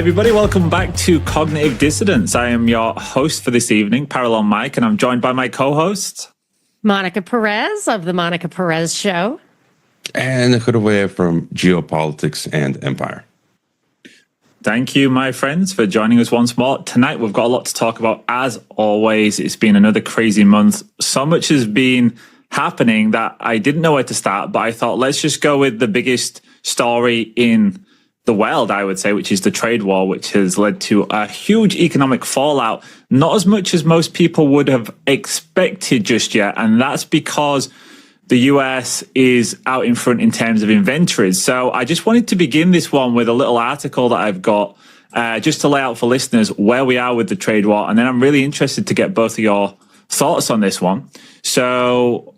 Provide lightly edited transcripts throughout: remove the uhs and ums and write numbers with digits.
everybody. Welcome back to Cognitive Dissidents. I am your host for this evening, Parallel Mike, and I'm joined by my co-host, Monica Perez of The Monica Perez Show. And Hrvoje from Geopolitics and Empire. Thank you, my friends, for joining us once more. Tonight, we've got a lot to talk about. As always, it's been another crazy month. So much has been happening that I didn't know where to start, but I thought, let's just go with the biggest story in the world, I would say, which is the trade war, which has led to a huge economic fallout, not as much as most people would have expected just yet. And that's because the US is out in front in terms of inventories. So I just wanted to begin this one with a little article that I've got just to lay out for listeners where we are with the trade war. And then I'm really interested to get both of your thoughts on this one. So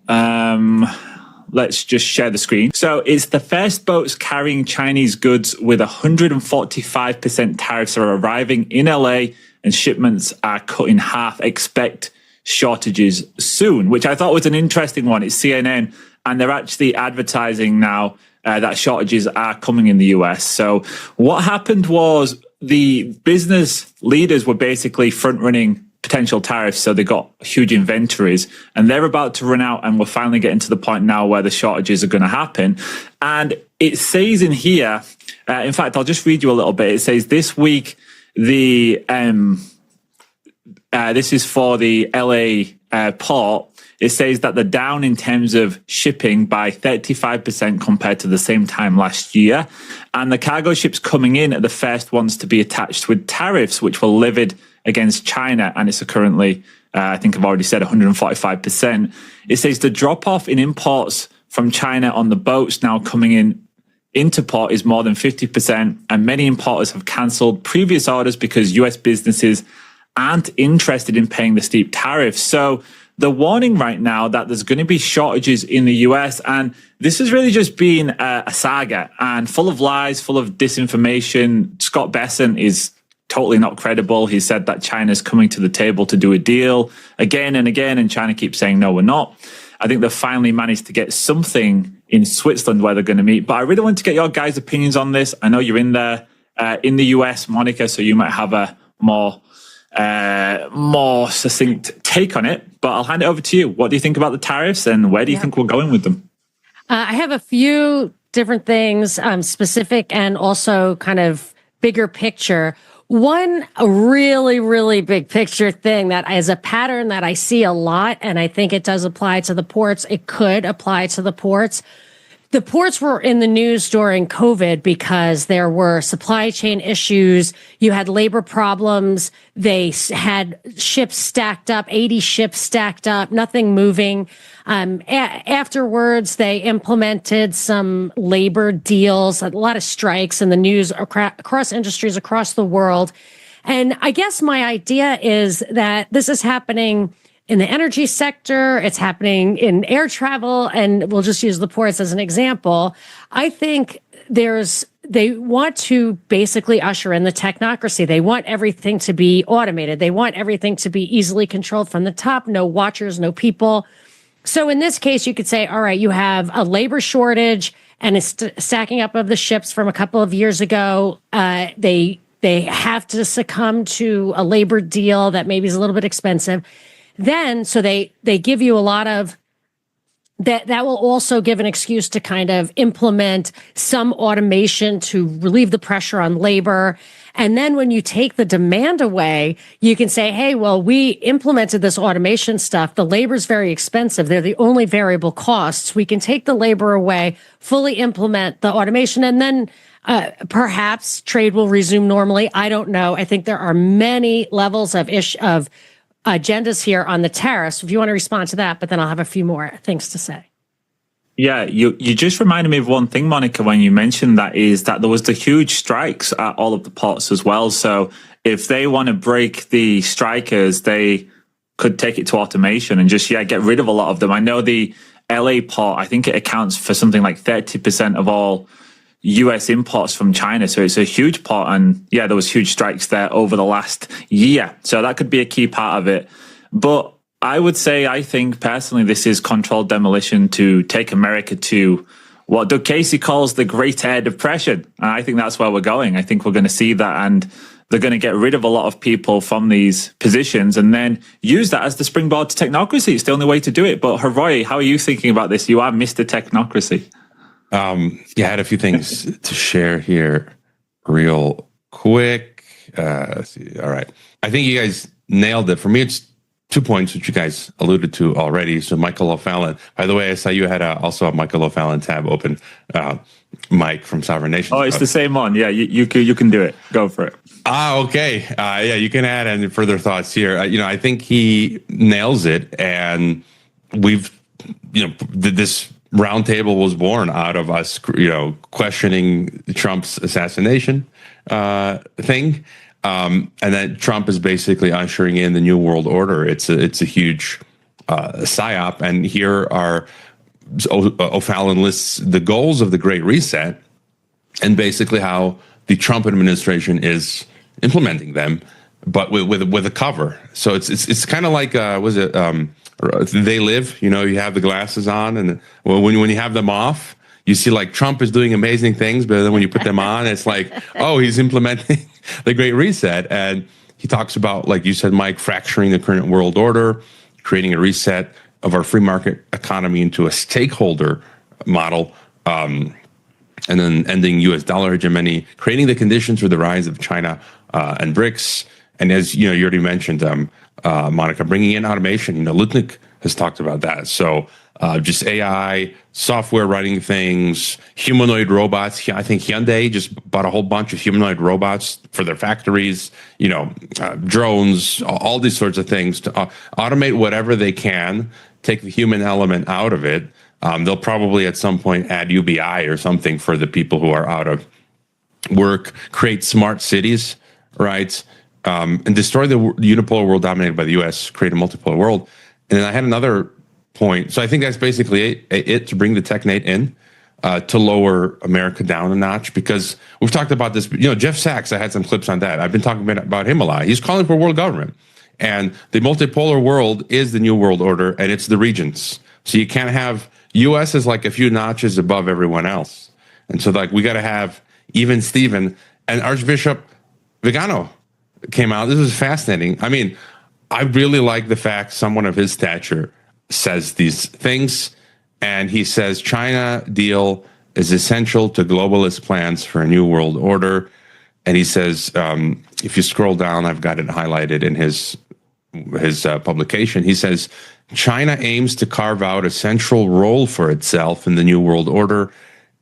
let's just share the screen. So it's the first boats carrying Chinese goods with 145% tariffs are arriving in LA and shipments are cut in half. Expect shortages soon, which I thought was an interesting one. It's CNN, and they're actually advertising now that shortages are coming in the US. So what happened was the business leaders were basically front-running potential tariffs, so they got huge inventories, and they're about to run out, and we're finally getting to the point now where the shortages are going to happen. And it says in here, in fact, I'll just read you a little bit. It says this week, this is for the LA port. It says that they're down in terms of shipping by 35% compared to the same time last year. And the cargo ships coming in are the first ones to be attached with tariffs, which were levied against China. And it's currently, I think I've already said, 145%. It says the drop-off in imports from China on the boats now coming into port is more than 50%. And many importers have cancelled previous orders because US businesses aren't interested in paying the steep tariffs. So the warning right now that there's going to be shortages in the US, and this has really just been a saga and full of lies, full of disinformation. Scott Besson is totally not credible. He said that China's coming to the table to do a deal again and again, and China keeps saying, no, we're not. I think they've finally managed to get something in Switzerland where they're going to meet. But I really want to get your guys' opinions on this. I know you're in there in the US, Monica, so you might have a more succinct take on it, but I'll hand it over to you. What do you think about the tariffs, and where do you think we're going with them? I have a few different things, specific and also kind of bigger picture. One really, really big picture thing that is a pattern that I see a lot, and I think it does apply to the ports. It could apply to the ports. The ports were in the news during COVID because there were supply chain issues. You had labor problems. They had ships stacked up, 80 ships stacked up, nothing moving. Afterwards, they implemented some labor deals, a lot of strikes in the news across industries across the world. And I guess my idea is that this is happening in the energy sector, it's happening in air travel, and we'll just use the ports as an example. I think they want to basically usher in the technocracy. They want everything to be automated. They want everything to be easily controlled from the top, no watchers, no people. So in this case, you could say, all right, you have a labor shortage and it's stacking up of the ships from a couple of years ago. They have to succumb to a labor deal that maybe is a little bit expensive. Then, so they give you a lot of that will also give an excuse to kind of implement some automation to relieve the pressure on labor. And then when you take the demand away, you can say, hey, well, we implemented this automation stuff. The labor's very expensive. They're the only variable costs. We can take the labor away, fully implement the automation, and then perhaps trade will resume normally. I don't know. I think there are many levels of agendas here on the tariffs, if you want to respond to that, but then I'll have a few more things to say. Yeah, you just reminded me of one thing, Monica, when you mentioned that, is that there was the huge strikes at all of the ports as well. So if they want to break the strikers, they could take it to automation and just, get rid of a lot of them. I know the LA port, I think it accounts for something like 30% of all US imports from China. So it's a huge part. And there was huge strikes there over the last year. So that could be a key part of it. But I would say, I think personally, this is controlled demolition to take America to what Doug Casey calls the Great Air Depression. And I think that's where we're going. I think we're going to see that, and they're going to get rid of a lot of people from these positions and then use that as the springboard to technocracy. It's the only way to do it. But Hrvoje, how are you thinking about this? You are Mr. Technocracy. Yeah, I had a few things to share here real quick. Let's see. All right. I think you guys nailed it. For me, it's 2 points, which you guys alluded to already. So Michael O'Fallon, by the way, I saw you had also a Michael O'Fallon tab open, Mike from Sovereign Nation. Oh, it's the same one. Yeah, you can do it. Go for it. Okay. Yeah, you can add any further thoughts here. I think he nails it. And we've, this roundtable was born out of us, questioning Trump's assassination thing. And then Trump is basically ushering in the New World Order. It's a huge psyop. And here are O'Fallon lists the goals of the Great Reset and basically how the Trump administration is implementing them, but with a cover. So it's kind of like They Live. You have the glasses on, and when you have them off, you see like Trump is doing amazing things, but then when you put them on, it's like, oh, he's implementing the Great Reset. And he talks about, like you said, Mike, fracturing the current world order, creating a reset of our free market economy into a stakeholder model, and then ending U.S. dollar hegemony, creating the conditions for the rise of China and BRICS. And as you already mentioned, Monica, bringing in automation. Lutnick has talked about that. So just AI, software running things, humanoid robots. I think Hyundai just bought a whole bunch of humanoid robots for their factories, drones, all these sorts of things to automate whatever they can, take the human element out of it. They'll probably at some point add UBI or something for the people who are out of work, create smart cities, right? And destroy the unipolar world dominated by the U.S., create a multipolar world. And then I had another point. So I think that's basically it to bring the technate in, to lower America down a notch, because we've talked about this. Jeff Sachs, I had some clips on that. I've been talking about him a lot. He's calling for world government. And the multipolar world is the new world order, and it's the regions. So you can't have U.S. is like a few notches above everyone else. And so we got to have even Stephen. And Archbishop Vigano came out. This was fascinating. I mean, I really like the fact someone of his stature says these things. And he says China deal is essential to globalist plans for a new world order. And he says, if you scroll down, I've got it highlighted in his publication. He says, China aims to carve out a central role for itself in the new world order,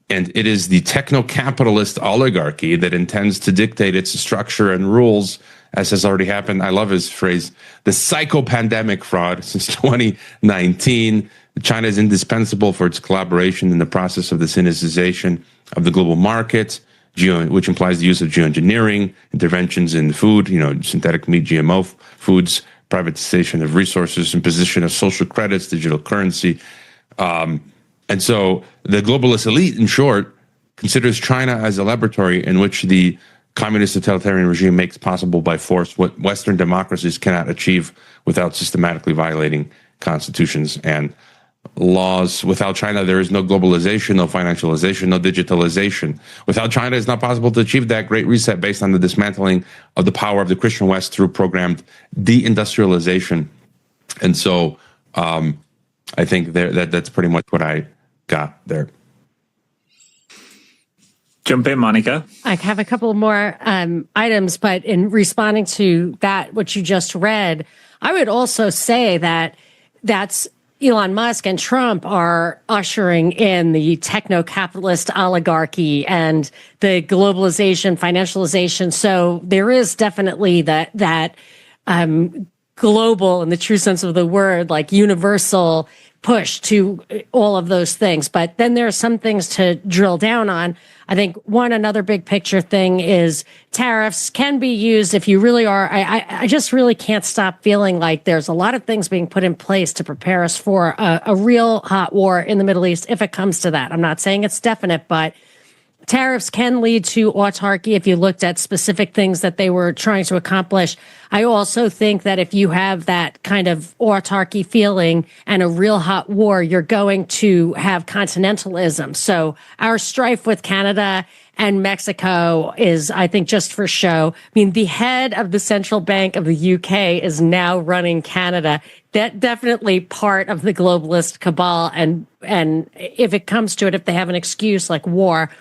and it is the techno-capitalist oligarchy that intends to dictate its structure and rules, as has already happened. I love his phrase, the psycho-pandemic fraud since 2019. China is indispensable for its collaboration in the process of the synergization of the global market, which implies the use of geoengineering, interventions in food, synthetic meat, GMO foods, privatization of resources, imposition of social credits, digital currency. And so the globalist elite, in short, considers China as a laboratory in which the communist totalitarian regime makes possible by force what Western democracies cannot achieve without systematically violating constitutions and laws. Without China, there is no globalization, no financialization, no digitalization. Without China, it's not possible to achieve that great reset based on the dismantling of the power of the Christian West through programmed deindustrialization. And so I think that's pretty much what I got there. Jump in, Monica. I have a couple more items, but in responding to that, what you just read, I would also say that's Elon Musk and Trump are ushering in the techno-capitalist oligarchy and the globalization, financialization. So there is definitely that global, in the true sense of the word, like universal push to all of those things. But then there are some things to drill down on. I think another big picture thing is tariffs can be used if you really are. I just really can't stop feeling like there's a lot of things being put in place to prepare us for a real hot war in the Middle East if it comes to that. I'm not saying it's definite, but tariffs can lead to autarky if you looked at specific things that they were trying to accomplish. I also think that if you have that kind of autarky feeling and a real hot war, you're going to have continentalism. So our strife with Canada and Mexico is, I think, just for show. I mean, the head of the central bank of the UK is now running Canada. That definitely part of the globalist cabal. And if it comes to it, if they have an excuse like war,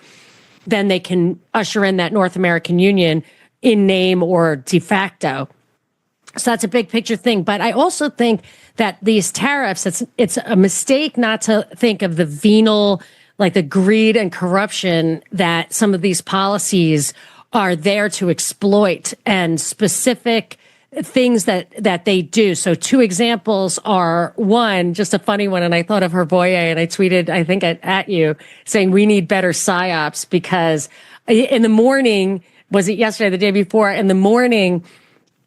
then they can usher in that North American Union in name or de facto. So that's a big picture thing. But I also think that these tariffs, it's a mistake not to think of the venal, like the greed and corruption that some of these policies are there to exploit, and specific things that they do. So two examples are, one, just a funny one, and I thought of Hrvoje, and I tweeted, I think at you, saying we need better psyops, because in the morning, was it yesterday, the day before, in the morning,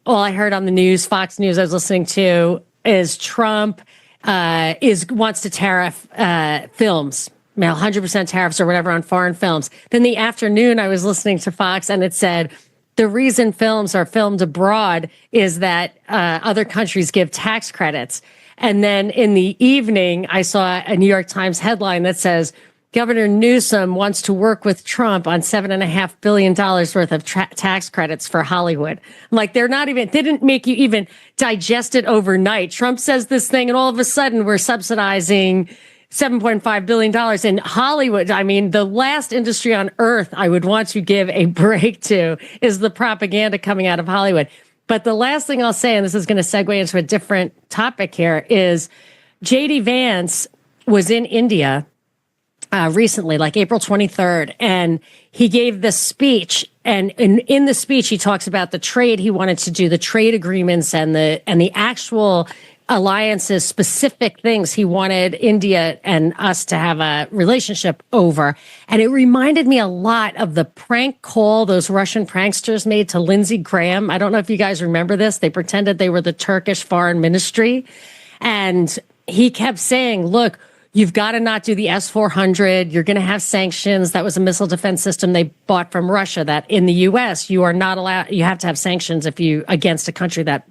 all I heard on the news, Fox News I was listening to, is Trump wants to tariff films. 100% tariffs or whatever on foreign films. Then the afternoon, I was listening to Fox, and it said, the reason films are filmed abroad is that other countries give tax credits. And then in the evening, I saw a New York Times headline that says, Governor Newsom wants to work with Trump on $7.5 billion worth of tax credits for Hollywood. I'm like, they didn't make you even digest it overnight. Trump says this thing, and all of a sudden we're subsidizing $7.5 billion in Hollywood. I mean, the last industry on earth I would want to give a break to is the propaganda coming out of Hollywood. But the last thing I'll say, and this is going to segue into a different topic here, is J.D. Vance was in India recently, like April 23rd, and he gave this speech. And in the speech, he talks about the trade he wanted to do, the trade agreements and the actual alliances, specific things he wanted India and us to have a relationship over. And it reminded me a lot of the prank call those Russian pranksters made to Lindsey Graham. I don't know if you guys remember this. They pretended they were the Turkish foreign ministry. And he kept saying, look, you've got to not do the S-400. You're going to have sanctions. That was a missile defense system they bought from Russia, that in the U.S. you are not allowed, you have to have sanctions against a country that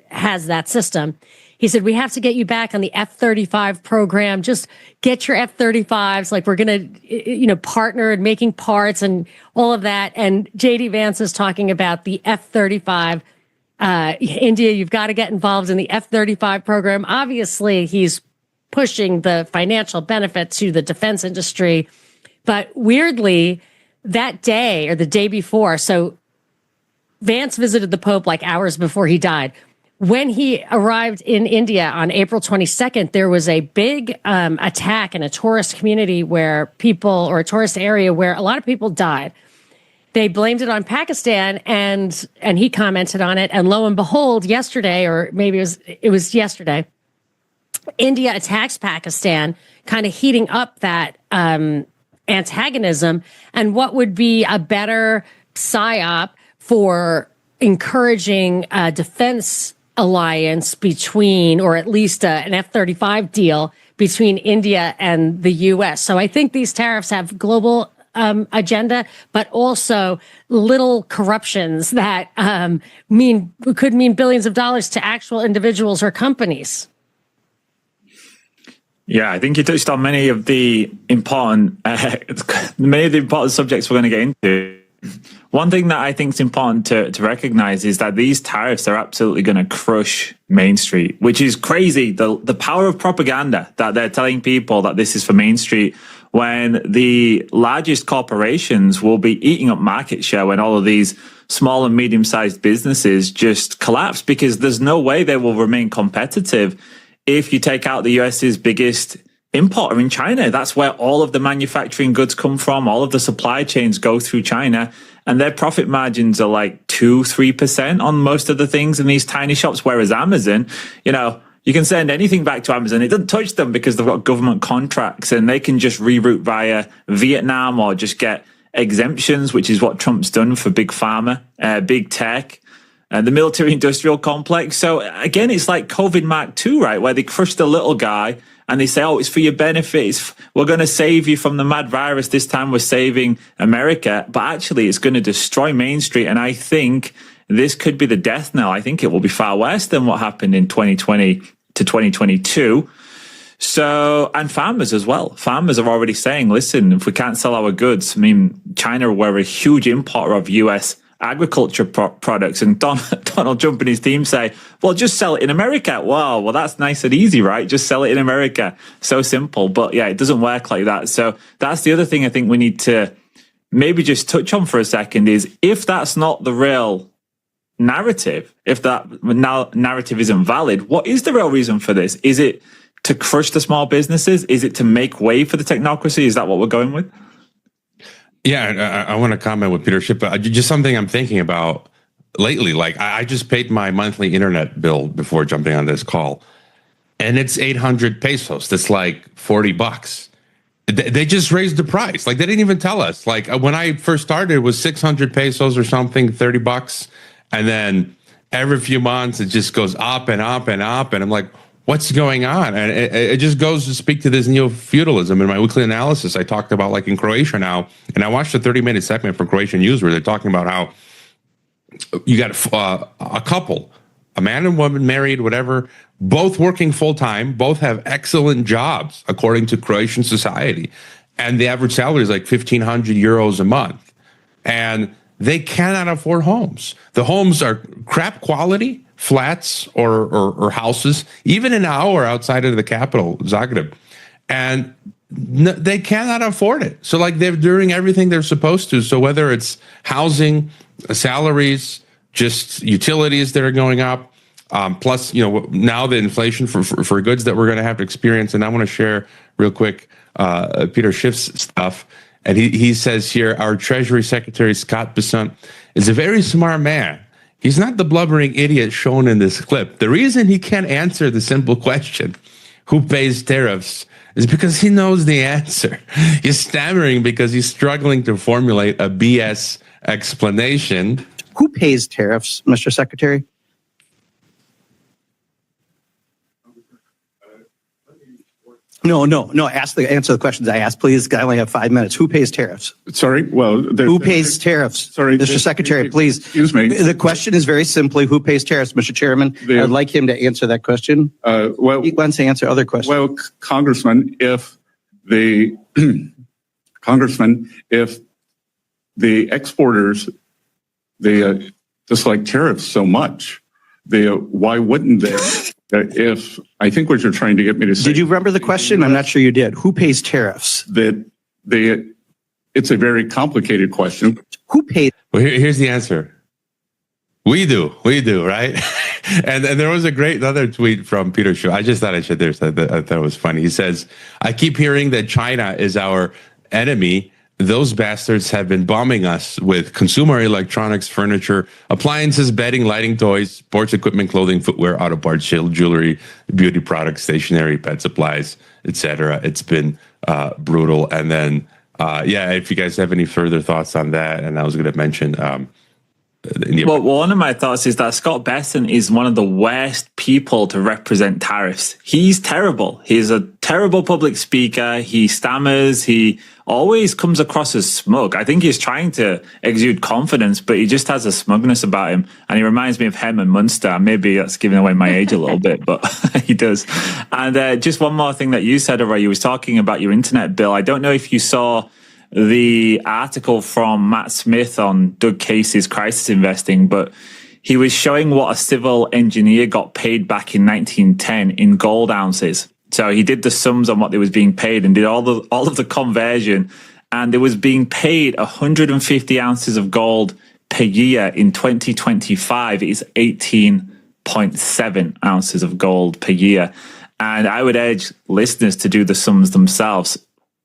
has that system. He said, we have to get you back on the F-35 program. Just get your F-35s. Like, we're going to, partner in making parts and all of that. And J.D. Vance is talking about the F-35. India, you've got to get involved in the F-35 program. Obviously, he's pushing the financial benefit to the defense industry. But weirdly, that day or the day before, so Vance visited the Pope like hours before he died. When he arrived in India on April 22nd, there was a big attack in a tourist community or a tourist area where a lot of people died. They blamed it on Pakistan, and he commented on it. And lo and behold, yesterday, or maybe it was yesterday, India attacks Pakistan, kind of heating up that antagonism. And what would be a better psyop for encouraging defense alliance between, or at least an F-35 deal between India and the U.S. So I think these tariffs have global agenda, but also little corruptions that could mean billions of dollars to actual individuals or companies. Yeah, I think you touched on many of the important subjects we're going to get into. One thing that I think is important to recognize is that these tariffs are absolutely going to crush Main Street, which is crazy. The power of propaganda that they're telling people that this is for Main Street, when the largest corporations will be eating up market share when all of these small and medium-sized businesses just collapse, because there's no way they will remain competitive if you take out the US's biggest importer in China. That's where all of the manufacturing goods come from. All of the supply chains go through China, and their profit margins are like 2-3% on most of the things in these tiny shops. Whereas Amazon, you can send anything back to Amazon. It doesn't touch them because they've got government contracts, and they can just reroute via Vietnam or just get exemptions, which is what Trump's done for big pharma, big tech, and the military industrial complex. So again, it's like COVID Mark II, right? Where they crushed the little guy and they say, oh, it's for your benefits. We're going to save you from the mad virus. This time we're saving America. But actually, it's going to destroy Main Street. And I think this could be the death knell. I think it will be far worse than what happened in 2020 to 2022. So, and farmers as well. Farmers are already saying, listen, if we can't sell our goods, I mean, China were a huge importer of US agriculture products, and Donald Trump and his team say, well, just sell it in America. Wow, well, that's nice and easy, right? Just sell it in America. So simple. But yeah, it doesn't work like that. So that's the other thing I think we need to maybe just touch on for a second is, if that's not the real narrative, if that narrative isn't valid, what is the real reason for this? Is it to crush the small businesses? Is it to make way for the technocracy? Is that what we're going with? Yeah, I want to comment with Peter Schiff, but just something I'm thinking about lately. Like, I just paid my monthly internet bill before jumping on this call, and it's 800 pesos. That's like $40. They just raised the price. Like, they didn't even tell us. Like, when I first started, it was 600 pesos or something, $30. And then every few months, it just goes up and up and up. And I'm like, what's going on? And it just goes to speak to this neo-feudalism. In my weekly analysis, I talked about, like, in Croatia now, and I watched a 30-minute segment from Croatian News where they're talking about how you got a couple, a man and woman, married, whatever, both working full-time, both have excellent jobs, according to Croatian society. And the average salary is like 1,500 euros a month. And they cannot afford homes. The homes are crap quality, flats or houses, even an hour outside of the capital, Zagreb. And they cannot afford it. So, like, they're doing everything they're supposed to. So whether it's housing, salaries, just utilities that are going up, plus, you know, now the inflation for goods that we're going to have to experience. And I want to share real quick Peter Schiff's stuff. And he says here, our Treasury Secretary, Scott Besson, is a very smart man. He's not the blubbering idiot shown in this clip. The reason he can't answer the simple question, who pays tariffs, is because he knows the answer. He's stammering because he's struggling to formulate a BS explanation. Who pays tariffs, Mr. Secretary? No. Answer the questions I asked, please. I only have 5 minutes. Who pays tariffs? Sorry. Well, who pays tariffs? Sorry, Mr. Secretary, please. Excuse me. The question is very simply, who pays tariffs, Mr. Chairman? I'd like him to answer that question. Well, he wants to answer other questions. Well, Congressman, if the exporters, they dislike tariffs so much, why wouldn't they? If I think what you're trying to get me to say. Did you remember the question? I'm not sure you did. Who pays tariffs? It's a very complicated question. Who pays? Well, here's the answer. We do, right? and there was a great another tweet from Peter Schiff. I just thought I should. I thought it was funny. He says, "I keep hearing that China is our enemy. Those bastards have been bombing us with consumer electronics, furniture, appliances, bedding, lighting, toys, sports equipment, clothing, footwear, auto parts, jewelry, beauty products, stationery, pet supplies, etc. It's been brutal." And then, if you guys have any further thoughts on that, and I was going to mention. Well, one of my thoughts is that Scott Besson is one of the worst people to represent tariffs. He's terrible. He's a terrible public speaker. He stammers. He always comes across as smug. I think he's trying to exude confidence, but he just has a smugness about him. And he reminds me of Herman Munster. Maybe that's giving away my age a little bit, but he does. And just one more thing that you said, Hrvoje, you was talking about your internet bill. I don't know if you saw the article from Matt Smith on Doug Casey's crisis investing, but he was showing what a civil engineer got paid back in 1910 in gold ounces. So he did the sums on what they was being paid and did all of the conversion, and they was being paid 150 ounces of gold per year. In 2025, it is 18.7 ounces of gold per year. And I would urge listeners to do the sums themselves.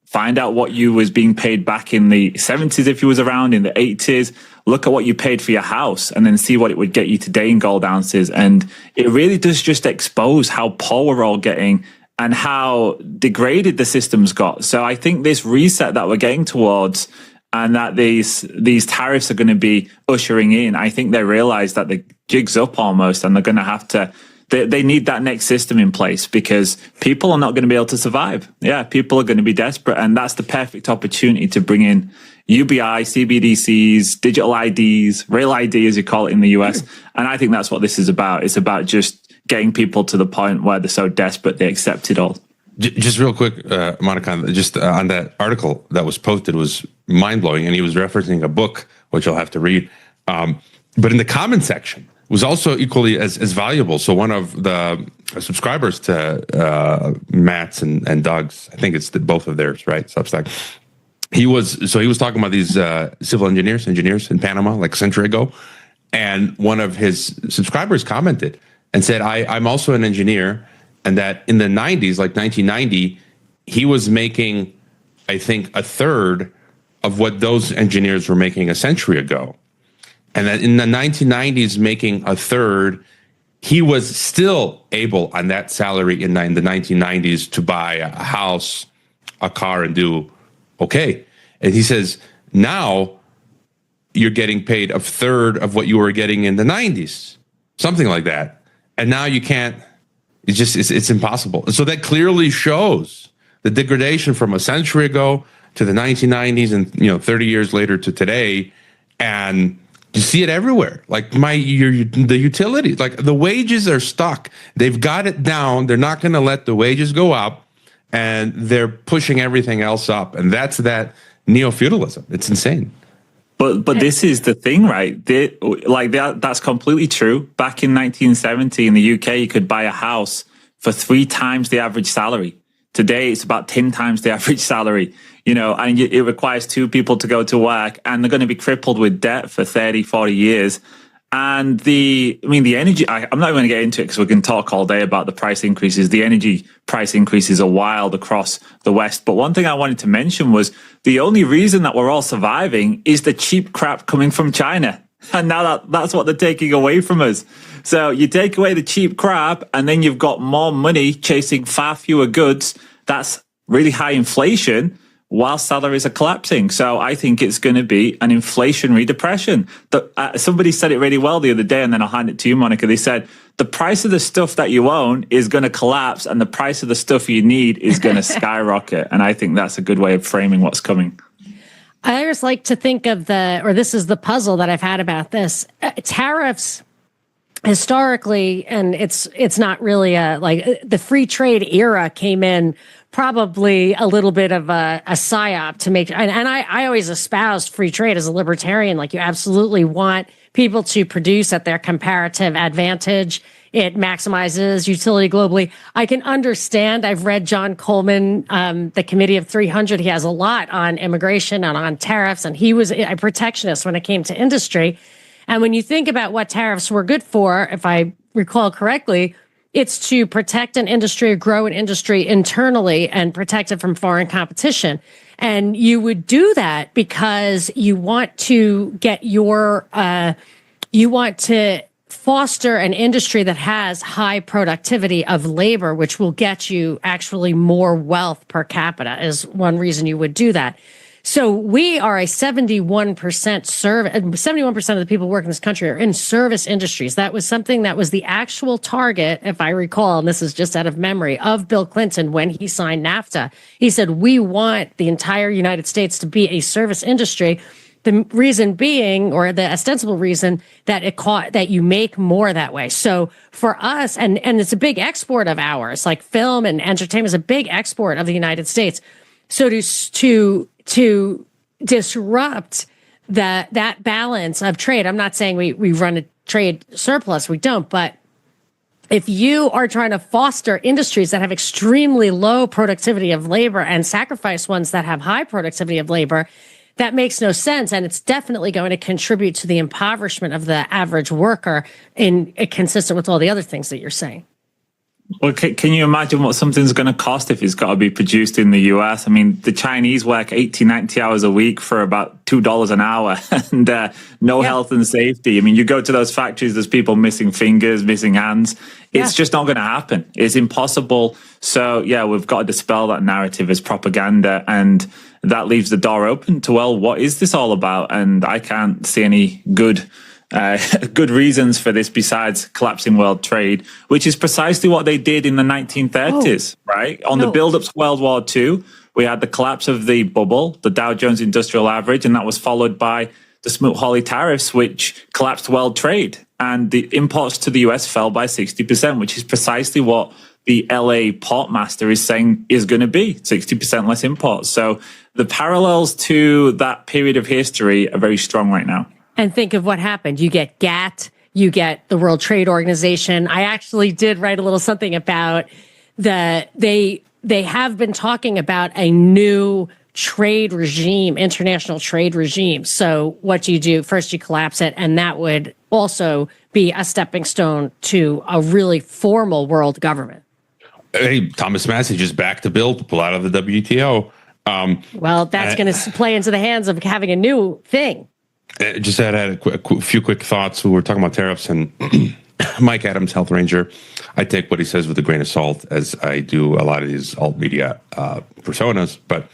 Find out what you was being paid back in the 70s if you was around, in the 80s. Look at what you paid for your house and then see what it would get you today in gold ounces. And it really does just expose how poor we're all getting and how degraded the system's got. So I think this reset that we're getting towards, and that these tariffs are going to be ushering in, I think they realize that the jig's up almost, and they're going to have to they need that next system in place because people are not going to be able to survive. Yeah, people are going to be desperate. And that's the perfect opportunity to bring in UBI, CBDCs, digital IDs, real ID, as you call it in the US. And I think that's what this is about. It's about just getting people to the point where they're so desperate they accept it all. Just real quick, Monica, just on that article that was posted was mind-blowing, and he was referencing a book, which I'll have to read. But in the comment section was also equally as valuable. So one of the subscribers to Matt's and Doug's, I think it's both of theirs, right? Substack. He was talking about these civil engineers in Panama like a century ago, and one of his subscribers commented and said, I'm also an engineer, and that in the 90s, like 1990, he was making, I think, a third of what those engineers were making a century ago. And that in the 1990s, making a third, he was still able on that salary in the 1990s to buy a house, a car, and do okay. And he says, now you're getting paid a third of what you were getting in the 90s, something like that. And now you can't, it's impossible. So that clearly shows the degradation from a century ago to the 1990s and 30 years later to today. And you see it everywhere. Like the utilities, like the wages are stuck. They've got it down. They're not going to let the wages go up, and they're pushing everything else up. And that's that neo-feudalism. It's insane. But this is the thing, right? That's completely true. Back in 1970 in the UK, you could buy a house for 3 times the average salary. Today, it's about 10 times the average salary, and it requires 2 people to go to work, and they're going to be crippled with debt for 30, 40 years. And the energy, I'm not even going to get into it because we can talk all day about the price increases. The energy price increases are wild across the West. But one thing I wanted to mention was the only reason that we're all surviving is the cheap crap coming from China. And now that's what they're taking away from us. So you take away the cheap crap and then you've got more money chasing far fewer goods. That's really high inflation while salaries are collapsing. So I think it's going to be an inflationary depression. Somebody said it really well the other day, and then I'll hand it to you, Monica. They said, the price of the stuff that you own is going to collapse and the price of the stuff you need is going to skyrocket. And I think that's a good way of framing what's coming. I always like to think of this is the puzzle that I've had about this. Tariffs historically, and it's not really the free trade era came in probably a little bit of a psyop to make, and I always espoused free trade as a libertarian. Like, you absolutely want people to produce at their comparative advantage. It maximizes utility globally. I can understand. I've read John Coleman, the Committee of 300. He has a lot on immigration and on tariffs, and he was a protectionist when it came to industry. And when you think about what tariffs were good for, if I recall correctly, it's to protect an industry, grow an industry internally, and protect it from foreign competition. And you would do that because you want to get you want to foster an industry that has high productivity of labor, which will get you actually more wealth per capita, is one reason you would do that. So we are a 71% of the people working in this country are in service industries. That was something that was the actual target, if I recall, and this is just out of memory, of Bill Clinton when he signed NAFTA. He said, we want the entire United States to be a service industry. The reason being, or the ostensible reason, that you make more that way. So for us, and it's a big export of ours, like film and entertainment is a big export of the United States. So to disrupt that balance of trade, I'm not saying we run a trade surplus, we don't, but if you are trying to foster industries that have extremely low productivity of labor and sacrifice ones that have high productivity of labor, that makes no sense. And it's definitely going to contribute to the impoverishment of the average worker, consistent with all the other things that you're saying. Well, can you imagine what something's going to cost if it's got to be produced in the US? I mean, the Chinese work 80, 90 hours a week for about $2 an hour and no health and safety. I mean, you go to those factories, there's people missing fingers, missing hands. It's just not going to happen. It's impossible. So, yeah, we've got to dispel that narrative as propaganda. And that leaves the door open to, well, what is this all about? And I can't see any good good reasons for this besides collapsing world trade, which is precisely what they did in the 1930s, right? On the build-up to World War II, we had the collapse of the bubble, the Dow Jones Industrial Average, and that was followed by the Smoot-Hawley tariffs, which collapsed world trade. And the imports to the US fell by 60%, which is precisely what the LA portmaster is saying is going to be 60% less imports. So the parallels to that period of history are very strong right now. And think of what happened. You get GATT, you get the World Trade Organization. I actually did write a little something about they have been talking about a new trade regime, international trade regime. So what do you do? First, you collapse it, and that would also be a stepping stone to a really formal world government. Hey, Thomas Massey just backed a bill to pull out of the WTO. Well, that's going to play into the hands of having a new thing. Just had a few quick thoughts. We were talking about tariffs, and Mike Adams, Health Ranger. I take what he says with a grain of salt, as I do a lot of these alt media personas. But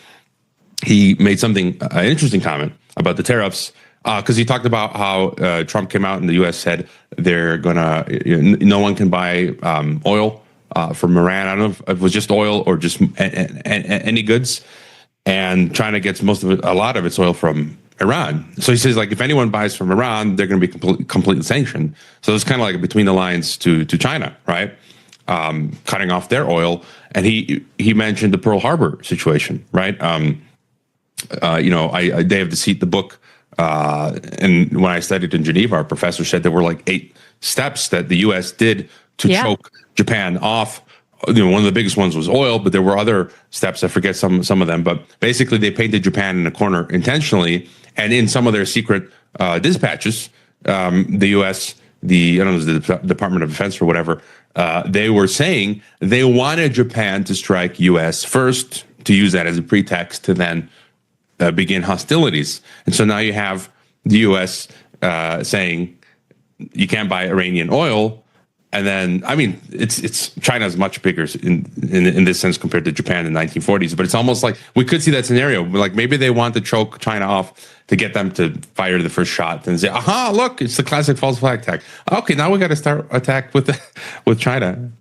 he made an interesting comment about the tariffs, because he talked about how Trump came out and the U.S. said they're gonna, no one can buy oil from Iran. I don't know if it was just oil or just any goods, and China gets a lot of its oil from Iran. So he says, like, if anyone buys from Iran, they're going to be completely sanctioned. So it's kind of like between the lines to China, right? Cutting off their oil. And he mentioned the Pearl Harbor situation, right? They have the book. And when I studied in Geneva, our professor said there were like 8 steps that the U.S. did to choke Japan off. One of the biggest ones was oil, but there were other steps. I forget some of them, but basically they painted Japan in a corner intentionally. And in some of their secret dispatches, the U.S., the Department of Defense or whatever, they were saying they wanted Japan to strike U.S. first, to use that as a pretext to then begin hostilities. And so now you have the U.S. Saying you can't buy Iranian oil. And then, I mean, it's China's much bigger in this sense compared to Japan in the 1940s. But it's almost like we could see that scenario. Like maybe they want to choke China off to get them to fire the first shot and say, "Aha! Look, it's the classic false flag attack." Okay, now we got to start attack with China.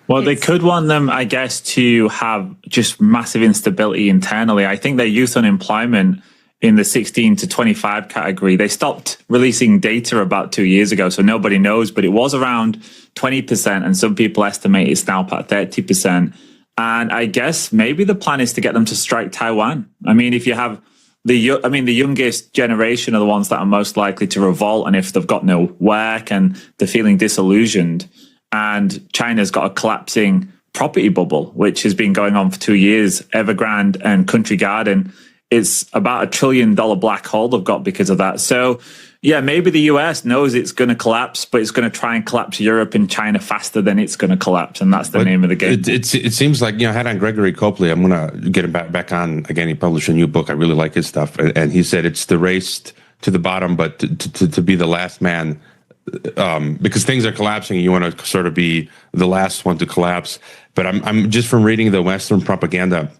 Well, they could want them, I guess, to have just massive instability internally. I think their youth unemployment in the 16 to 25 category, they stopped releasing data about 2 years ago, so nobody knows, but it was around 20%, and some people estimate it's now at 30%. And I guess maybe the plan is to get them to strike Taiwan. I mean, if you have the youngest generation are the ones that are most likely to revolt, and if they've got no work and they're feeling disillusioned, and China's got a collapsing property bubble, which has been going on for 2 years, Evergrande and Country Garden, it's about $1 trillion black hole they've got because of that. So, yeah, maybe the US knows it's going to collapse, but it's going to try and collapse Europe and China faster than it's going to collapse, and that's the name of the game. It seems like, I had on Gregory Copley. I'm going to get him back on again. He published a new book. I really like his stuff, and he said it's the race to the bottom, but to be the last man, because things are collapsing. You want to sort of be the last one to collapse. But I'm just from reading the Western propaganda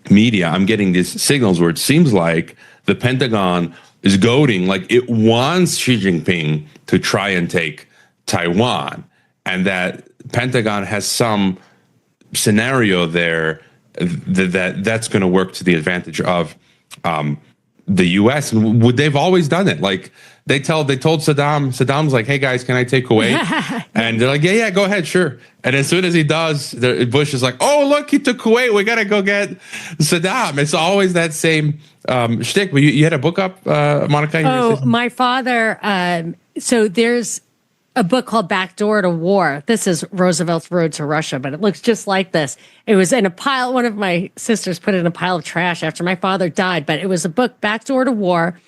media, I'm getting these signals where it seems like the Pentagon is goading, like it wants Xi Jinping to try and take Taiwan, and that Pentagon has some scenario there that's going to work to the advantage of the U.S. And they've always done it. Like they told Saddam's like, "Hey guys, can I take Kuwait?" And they're like, "Yeah, go ahead, sure." And as soon as he does, Bush is like, "Oh, look, he took Kuwait. We got to go get Saddam." It's always that same shtick. But you had a book up, Monica? Oh, my father. So there's a book called Backdoor to War. This is Roosevelt's Road to Russia, but it looks just like this. It was in a pile. One of my sisters put it in a pile of trash after my father died, but it was a book, Backdoor to War.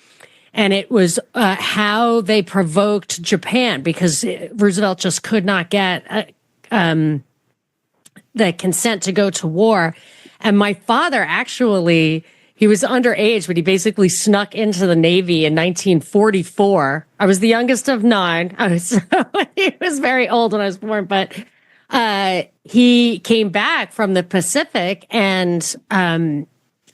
And it was how they provoked Japan, because Roosevelt just could not get the consent to go to war. And my father actually, he was underage, but he basically snuck into the Navy in 1944. I was the youngest of 9. He was very old when I was born, but he came back from the Pacific and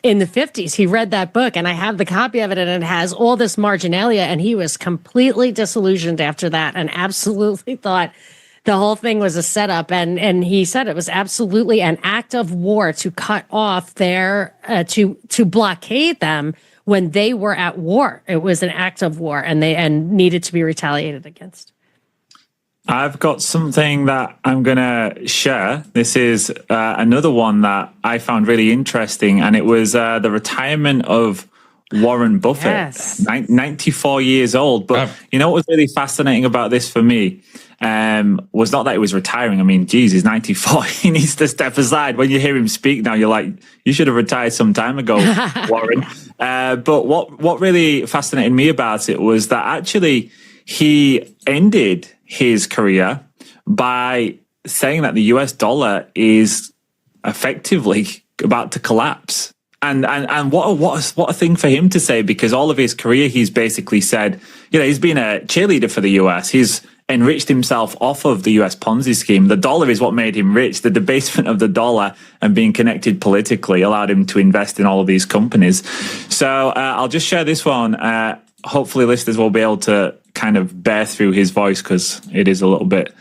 in the 50s. He read that book, and I have the copy of it, and it has all this marginalia, and he was completely disillusioned after that and absolutely thought the whole thing was a setup. And he said it was absolutely an act of war to cut off their, to blockade them when they were at war. It was an act of war, and needed to be retaliated against. I've got something that I'm going to share. This is another one that I found really interesting, and it was the retirement of Warren Buffett, Yes. 94 years old. But you know what was really fascinating about this for me was not that he was retiring. I mean, geez, he's 94. He needs to step aside. When you hear him speak now, you're like, you should have retired some time ago, Warren. But what really fascinated me about it was that actually he ended his career by saying that the US dollar is effectively about to collapse. And what a thing for him to say, because all of his career he's basically said, he's been a cheerleader for the US. He's enriched himself off of the US Ponzi scheme. The dollar is what made him rich. The debasement of the dollar and being connected politically allowed him to invest in all of these companies. So I'll just share this one. Hopefully listeners will be able to kind of bear through his voice, because it is a little bit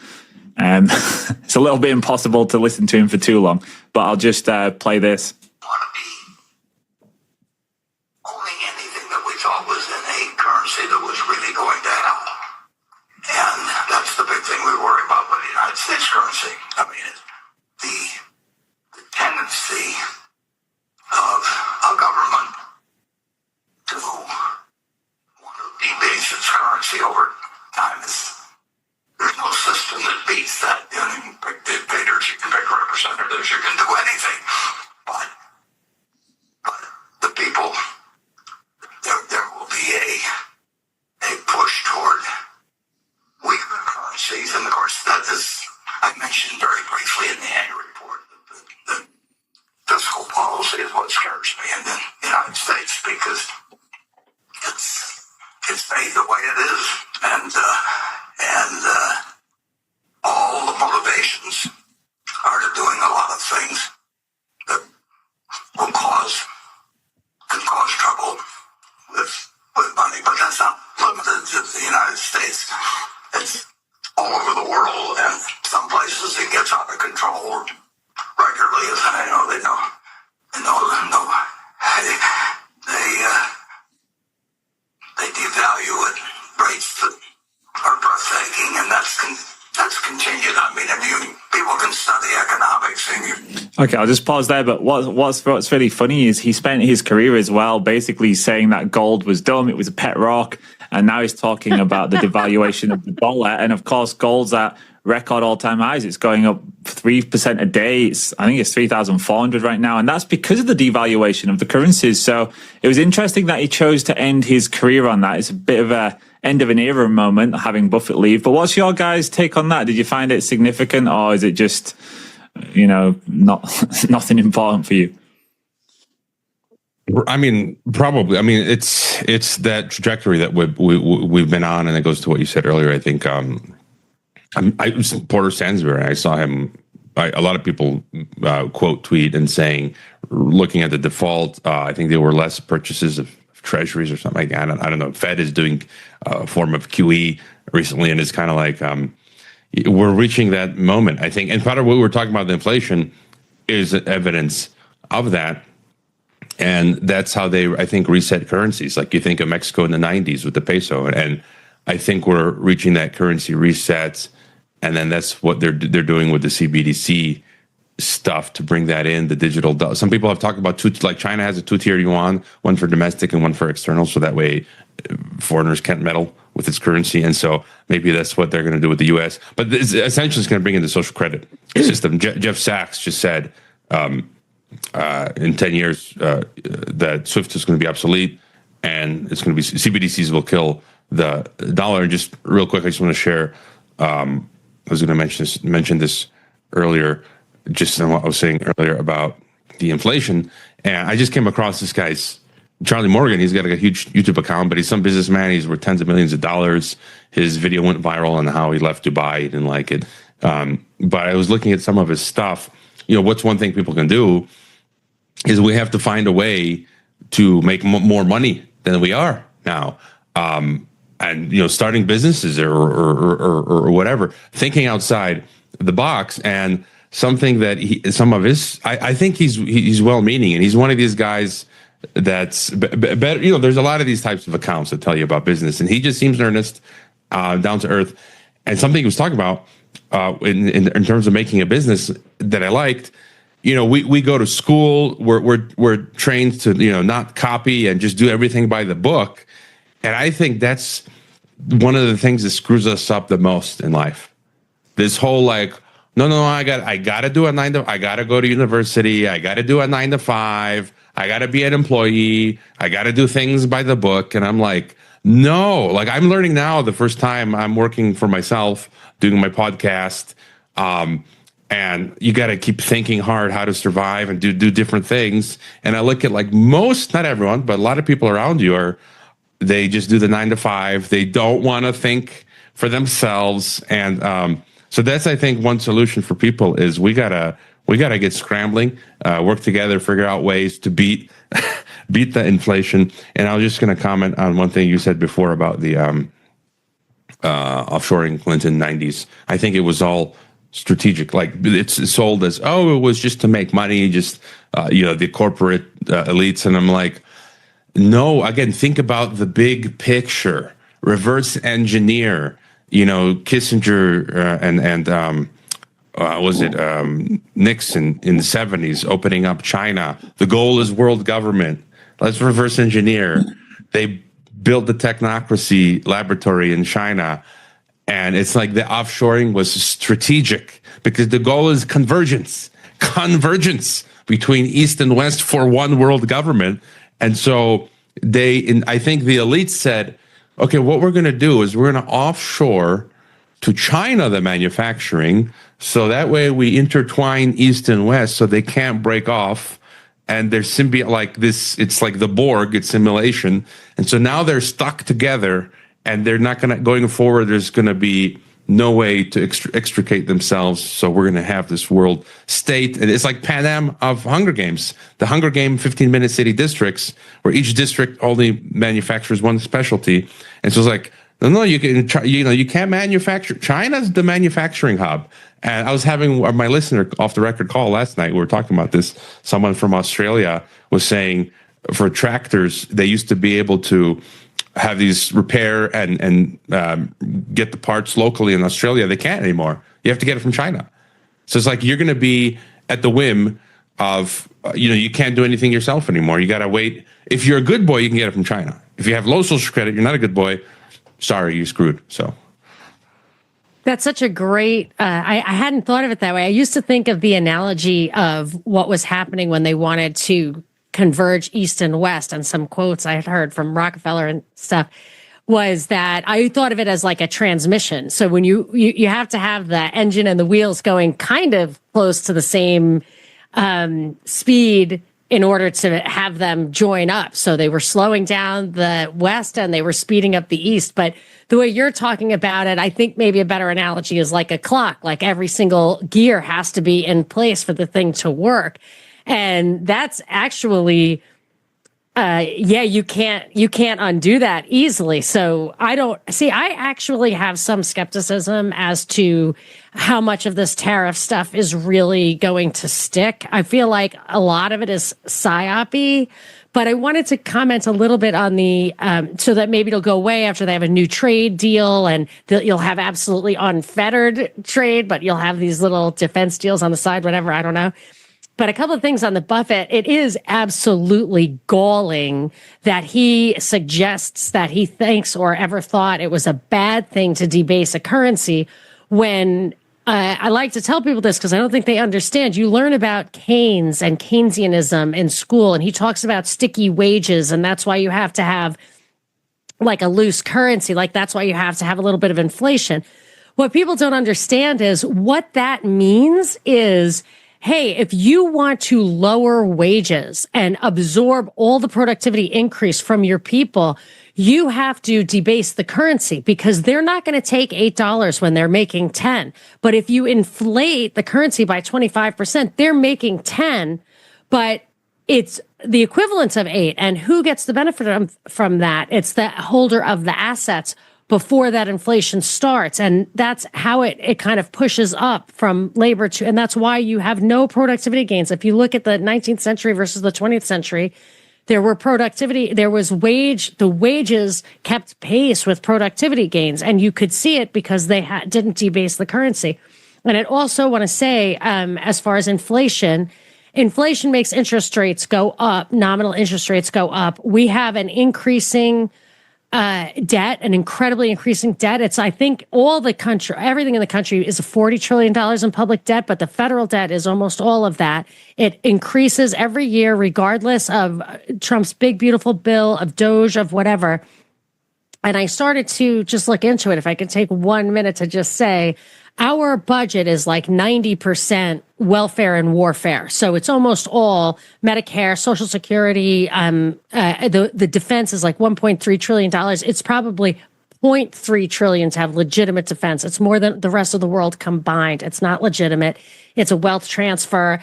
it's a little bit impossible to listen to him for too long, but I'll just play this. Want to be owning anything that we thought was in a currency that was really going to hell, and that's the big thing we worry about with the United States currency. I mean, the tendency of a government to debase its currency over time there's no system that beats that. You can pick dictators, you can pick representatives, you can do anything. But the people, there will be a push toward weaker currencies. And of course, that is, I mentioned very briefly in the annual report, that fiscal policy is what scares me in the United States, because it's made the way it is, and all the motivations are to doing a lot of things that can cause trouble with money. But that's not limited to the United States. It's all over the world, and some places it gets out of control regularly, as I know they know. They devalue at rates that are breathtaking, and that's continued. I mean, people can study economics, and Okay, I'll just pause there. But what's really funny is he spent his career as well basically saying that gold was dumb, it was a pet rock, and now he's talking about the devaluation of the dollar. And of course, gold's at record all-time highs. It's going up 3% a day. I think it's 3,400 right now, and that's because of the devaluation of the currencies. So it was interesting that he chose to end his career on that. It's a bit of a end of an era moment, having Buffett leave. But what's your guys' take on that? Did you find it significant, or is it just, nothing important for you? I mean, probably. I mean, it's that trajectory that we've been on, and it goes to what you said earlier. I think I was Porter Stansberry. I saw him. A lot of people quote tweet and saying, looking at the default, I think there were less purchases of treasuries or something like that. I don't know. Fed is doing a form of QE recently, and it's kind of like we're reaching that moment, I think. And part of what we were talking about, the inflation, is evidence of that. And that's how they, I think, reset currencies. Like you think of Mexico in the 90s with the peso. And I think we're reaching that currency reset. And then that's what they're doing with the CBDC stuff to bring that in, the digital dollar. Some people have talked about like China has a two-tier yuan, one for domestic and one for external. So that way foreigners can't meddle with its currency. And so maybe that's what they're going to do with the US. But essentially it's going to bring in the social credit system. Jeff Sachs just said in 10 years that SWIFT is going to be obsolete, and it's going to be CBDCs will kill the dollar. And just real quick, I just want to share, I was going to mention this earlier, just on what I was saying earlier about the inflation. And I just came across this guy's Charlie Morgan. He's got a huge YouTube account, but he's some businessman. He's worth tens of millions of dollars. His video went viral on how he left Dubai. He didn't like it. But I was looking at some of his stuff. What's one thing people can do is we have to find a way to make more money than we are now. And, starting businesses or whatever, thinking outside the box. And something that I think he's well-meaning, and he's one of these guys that's better. There's a lot of these types of accounts that tell you about business, and he just seems earnest, down to earth. And something he was talking about in terms of making a business that I liked. We go to school. We're trained to not copy and just do everything by the book. And I think that's one of the things that screws us up the most in life. This whole no, I got to do a 9 to. I got to go to university. I got to do a 9 to 5. I got to be an employee. I got to do things by the book. And I'm like, no. I'm learning now. The first time I'm working for myself, doing my podcast, and you got to keep thinking hard how to survive and do different things. And I look at most, not everyone, but a lot of people around you they just do the 9 to 5. They don't want to think for themselves. And so that's, I think, one solution for people is we gotta get scrambling, work together, figure out ways to beat the inflation. And I was just going to comment on one thing you said before about the offshoring Clinton 90s. I think it was all strategic. It's sold as, it was just to make money, just the corporate elites. And I'm like, no, again, think about the big picture, reverse engineer, Kissinger and was it Nixon in the 70s opening up China. The goal is world government. Let's reverse engineer. They built the technocracy laboratory in China. And it's the offshoring was strategic because the goal is convergence between East and West for one world government. And so I think the elites said, okay, what we're going to do is we're going to offshore to China the manufacturing, so that way we intertwine East and West so they can't break off. And they're symbiote like this. It's like the Borg, it's simulation. And so now they're stuck together, and they're not going forward. There's going to be no way to extricate themselves. So we're going to have this world state. And it's like Pan Am of Hunger Games, the Hunger Game 15-minute city districts, where each district only manufactures one specialty. And so it's no, you can't manufacture. China's the manufacturing hub. And I was having my listener off the record call last night. We were talking about this. Someone from Australia was saying for tractors, they used to be able to have these repair and get the parts locally in Australia. They can't anymore. You have to get it from China. So it's you're going to be at the whim of, you can't do anything yourself anymore. You got to wait. If you're a good boy, you can get it from China. If you have low social credit, you're not a good boy. Sorry, you're screwed. So that's such a great, I hadn't thought of it that way. I used to think of the analogy of what was happening when they wanted to converge East and West, and some quotes I had heard from Rockefeller and stuff was that I thought of it as a transmission. So when you have to have the engine and the wheels going kind of close to the same speed in order to have them join up. So they were slowing down the West and they were speeding up the East. But the way you're talking about it, I think maybe a better analogy is like a clock. Every single gear has to be in place for the thing to work. And that's actually, you can't undo that easily. So I actually have some skepticism as to how much of this tariff stuff is really going to stick. I feel like a lot of it is psyop-y, but I wanted to comment a little bit on the, so that maybe it'll go away after they have a new trade deal, and you'll have absolutely unfettered trade, but you'll have these little defense deals on the side, whatever, I don't know. But a couple of things on the Buffett. It is absolutely galling that he suggests that he thinks or ever thought it was a bad thing to debase a currency when I like to tell people this because I don't think they understand. You learn about Keynes and Keynesianism in school, and he talks about sticky wages, and that's why you have to have a loose currency. That's why you have to have a little bit of inflation. What people don't understand is what that means is, hey, if you want to lower wages and absorb all the productivity increase from your people, you have to debase the currency because they're not going to take $8 when they're making 10. But if you inflate the currency by 25%, they're making 10, but it's the equivalent of 8. And who gets the benefit from that? It's the holder of the assets before that inflation starts. And that's how it kind of pushes up from labor to, and that's why you have no productivity gains. If you look at the 19th century versus the 20th century, there was the wages kept pace with productivity gains. And you could see it because they didn't debase the currency. And I also want to say, as far as inflation makes interest rates go up, nominal interest rates go up. We have an increasing debt, an incredibly increasing debt. It's, I think, everything in the country is $40 trillion in public debt, but the federal debt is almost all of that. It increases every year, regardless of Trump's big, beautiful bill, of Doge, of whatever. And I started to just look into it. If I could take 1 minute to just say, our budget is like 90% welfare and warfare. So it's almost all Medicare, Social Security. The defense is like $1.3 trillion. It's probably 0.3 trillion to have legitimate defense. It's more than the rest of the world combined. It's not legitimate. It's a wealth transfer.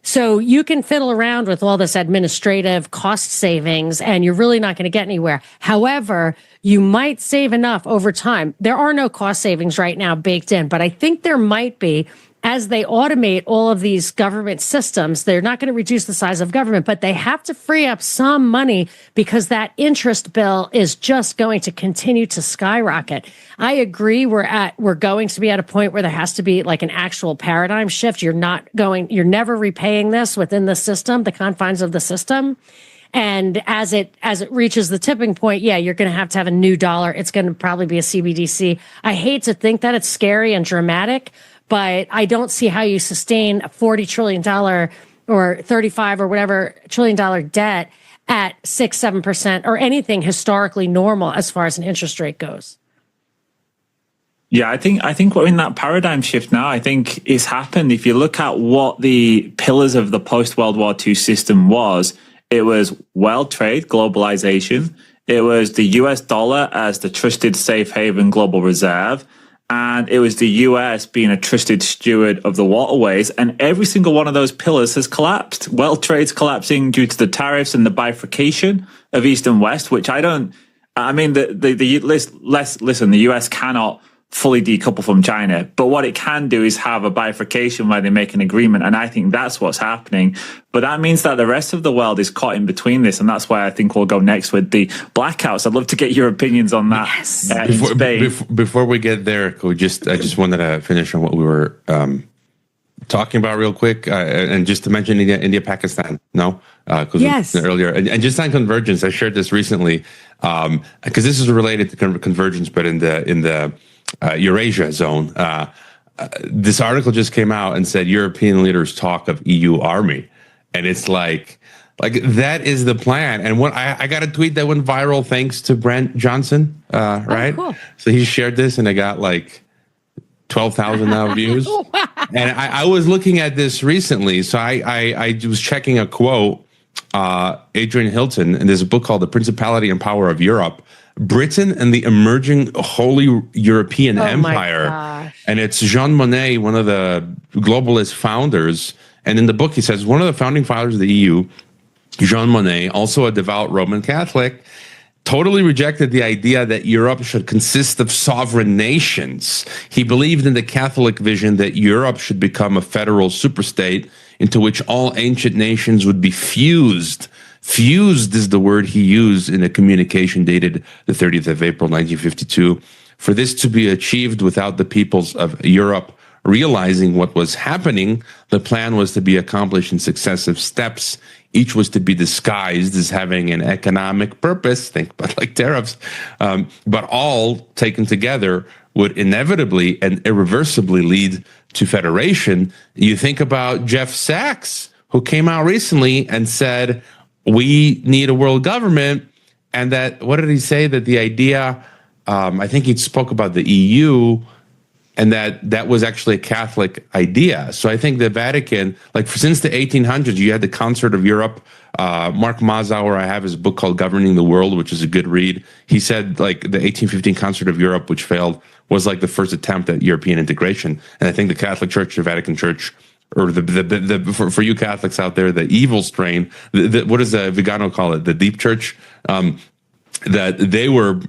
So you can fiddle around with all this administrative cost savings and you're really not going to get anywhere. However, you might save enough over time. There are no cost savings right now baked in, but I think there might be as they automate all of these government systems. They're not going to reduce the size of government, but they have to free up some money because that interest bill is just going to continue to skyrocket. I agree. We're going to be at a point where there has to be like an actual paradigm shift. You're never repaying this within the system, the confines of the system. And as it reaches the tipping point, yeah, you're going to have a new dollar. It's going to probably be a CBDC. I hate to think that it's scary and dramatic, but I don't see how you sustain a $40 trillion or 35 or whatever $trillion debt at 6-7% or anything historically normal as far as an interest rate goes. Yeah, I think we're in that paradigm shift now. I think it's happened. If you look at what the pillars of the post-World War II system was, it was world trade, globalization. It was the US dollar as the trusted safe haven global reserve. And it was the US being a trusted steward of the waterways. And every single one of those pillars has collapsed. World trade's collapsing due to the tariffs and the bifurcation of East and West, which listen, the US cannot fully decouple from China. But what it can do is have a bifurcation where they make an agreement. And I think that's what's happening. But that means that the rest of the world is caught in between this. And that's why I think we'll go next with the blackouts. I'd love to get your opinions on that. Yes. Before we get there, I just wanted to finish on what we were talking about real quick. And just to mention India, Pakistan. No? Yes. Earlier. And just on convergence, I shared this recently because this is related to convergence, but in the Eurasia zone. This article just came out and said European leaders talk of EU army. And it's like that is the plan. And what I got a tweet that went viral thanks to Brent Johnson, right? Cool. So he shared this and it got like 12,000 now views. Wow. And I was looking at this recently. So I was checking a quote, Adrian Hilton, and there's a book called The Principality and Power of Europe, Britain and the Emerging Holy European Empire. And it's Jean Monnet, one of the globalist founders. And in the book, he says, one of the founding fathers of the EU, Jean Monnet, also a devout Roman Catholic, totally rejected the idea that Europe should consist of sovereign nations. He believed in the Catholic vision that Europe should become a federal superstate into which all ancient nations would be fused. Fused is the word he used in a communication dated the 30th of April, 1952. For this to be achieved without the peoples of Europe realizing what was happening, the plan was to be accomplished in successive steps. Each was to be disguised as having an economic purpose, think about like tariffs, but all taken together would inevitably and irreversibly lead to federation. You think about Jeff Sachs, who came out recently and said, we need a world government. And that, what did he say? That the idea, I think he spoke about the EU, and that was actually a Catholic idea. So I think the Vatican, like since the 1800s, you had the Concert of Europe. Mark Mazauer, I have his book called Governing the World, which is a good read. He said like the 1815 Concert of Europe, which failed, was like the first attempt at European integration. And I think the Catholic Church, the Vatican Church, or for you Catholics out there, the evil strain. What does Vigano call it? The deep church. That they were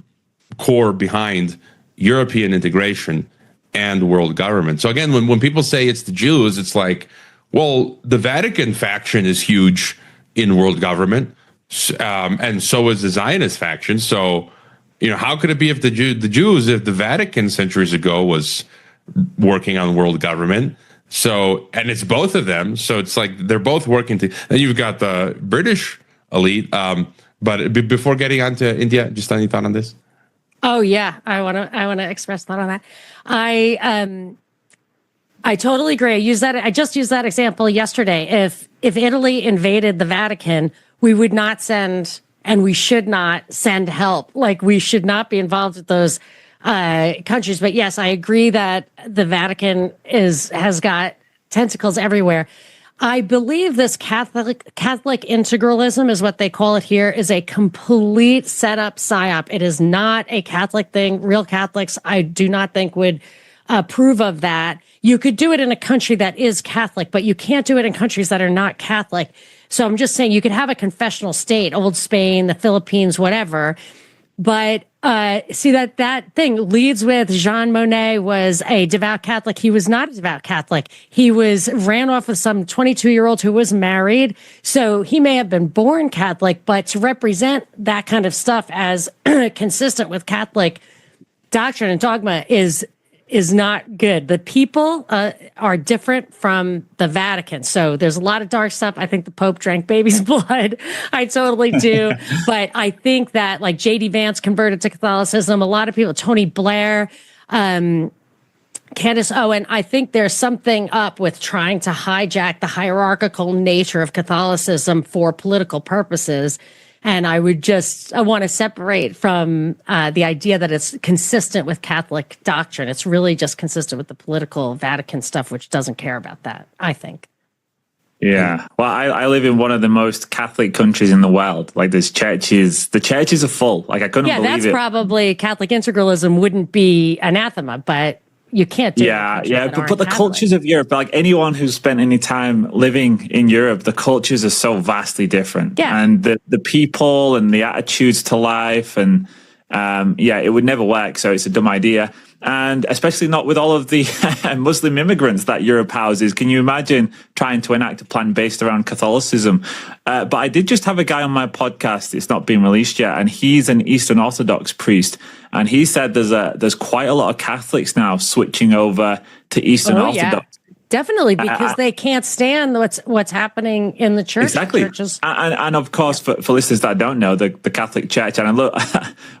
core behind European integration and world government. So again, when people say it's the Jews, it's like, well, the Vatican faction is huge in world government, and so is the Zionist faction. So, how could it be if the Jews, if the Vatican centuries ago was working on world government? So, and it's both of them. So it's like they're both working. Then you've got the British elite. But before getting on to India, just any thought on this? Oh yeah, I want to express thought on that. I totally agree. I just used that example yesterday. If Italy invaded the Vatican, we would not send, and we should not send help. Like, we should not be involved with those countries. But yes, I agree that the Vatican has got tentacles everywhere. I believe this Catholic integralism is what they call it here, is a complete setup psyop. It is not a Catholic thing. Real Catholics, I do not think, would approve of that. You could do it in a country that is Catholic, but you can't do it in countries that are not Catholic. So I'm just saying you could have a confessional state, old Spain, the Philippines, whatever. But see, that thing leads with Jean Monnet was a devout Catholic. He was not a devout Catholic. He ran off with some 22-year-old who was married. So he may have been born Catholic, but to represent that kind of stuff as consistent with Catholic doctrine and dogma is not good. The people are different from the Vatican. So there's a lot of dark stuff. I think the Pope drank baby's blood. I totally do. But I think that, like, J.D. Vance converted to Catholicism. A lot of people, Tony Blair, Candace Owen, I think there's something up with trying to hijack the hierarchical nature of Catholicism for political purposes. And I want to separate from the idea that it's consistent with Catholic doctrine. It's really just consistent with the political Vatican stuff, which doesn't care about that, I think. Yeah. Well, I live in one of the most Catholic countries in the world. Like, there's churches. The churches are full. Like, I couldn't believe it. Yeah, that's probably Catholic integralism wouldn't be anathema, but you can't do it. Yeah. But the cultures of Europe, like anyone who's spent any time living in Europe, the cultures are so vastly different. Yeah. And the people and the attitudes to life, and it would never work. So it's a dumb idea. And especially not with all of the Muslim immigrants that Europe houses. Can you imagine trying to enact a plan based around Catholicism? But I did just have a guy on my podcast. It's not been released yet. And he's an Eastern Orthodox priest. And he said there's quite a lot of Catholics now switching over to Eastern Orthodox. Yeah. Definitely, because they can't stand what's happening in the church. Exactly. Churches. And of course, for listeners that don't know, the Catholic Church, and look,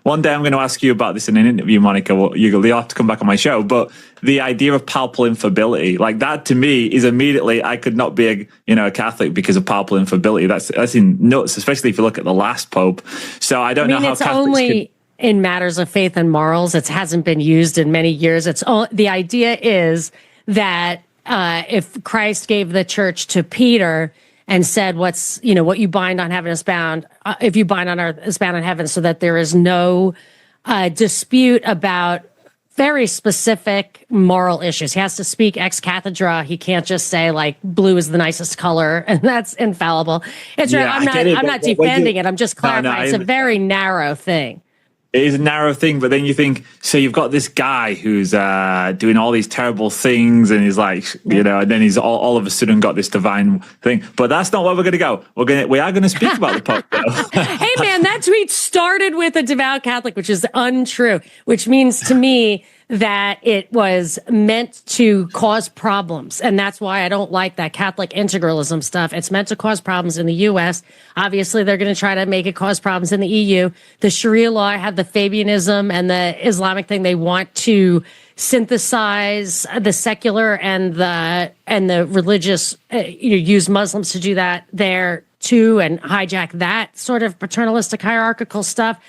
one day I'm going to ask you about this in an interview, Monica. You'll have to come back on my show. But the idea of palpable infability, like that to me is immediately, I could not be a Catholic because of palpable infability. That's nuts, especially if you look at the last Pope. So I don't know how it's Catholics only in matters of faith and morals. It hasn't been used in many years. The idea is that if Christ gave the church to Peter and said, what you bind on heaven is bound, if you bind on earth is bound in heaven, so that there is no dispute about very specific moral issues. He has to speak ex cathedra. He can't just say, like, blue is the nicest color, and that's infallible. I'm not defending it. I'm just clarifying. It's a very narrow thing. It is a narrow thing, but then you think, so you've got this guy who's doing all these terrible things, and he's like, and then he's all of a sudden got this divine thing. But that's not where we're going to go. We are going to speak about the Pope, though. Hey, man, that tweet started with a devout Catholic, which is untrue, which means to me that it was meant to cause problems. And that's why I don't like that Catholic integralism stuff. It's meant to cause problems in the U.S. Obviously, they're going to try to make it cause problems in the EU. The Sharia law had the Fabianism and the Islamic thing. They want to synthesize the secular and the religious, use Muslims to do that there too, and hijack that sort of paternalistic hierarchical stuff.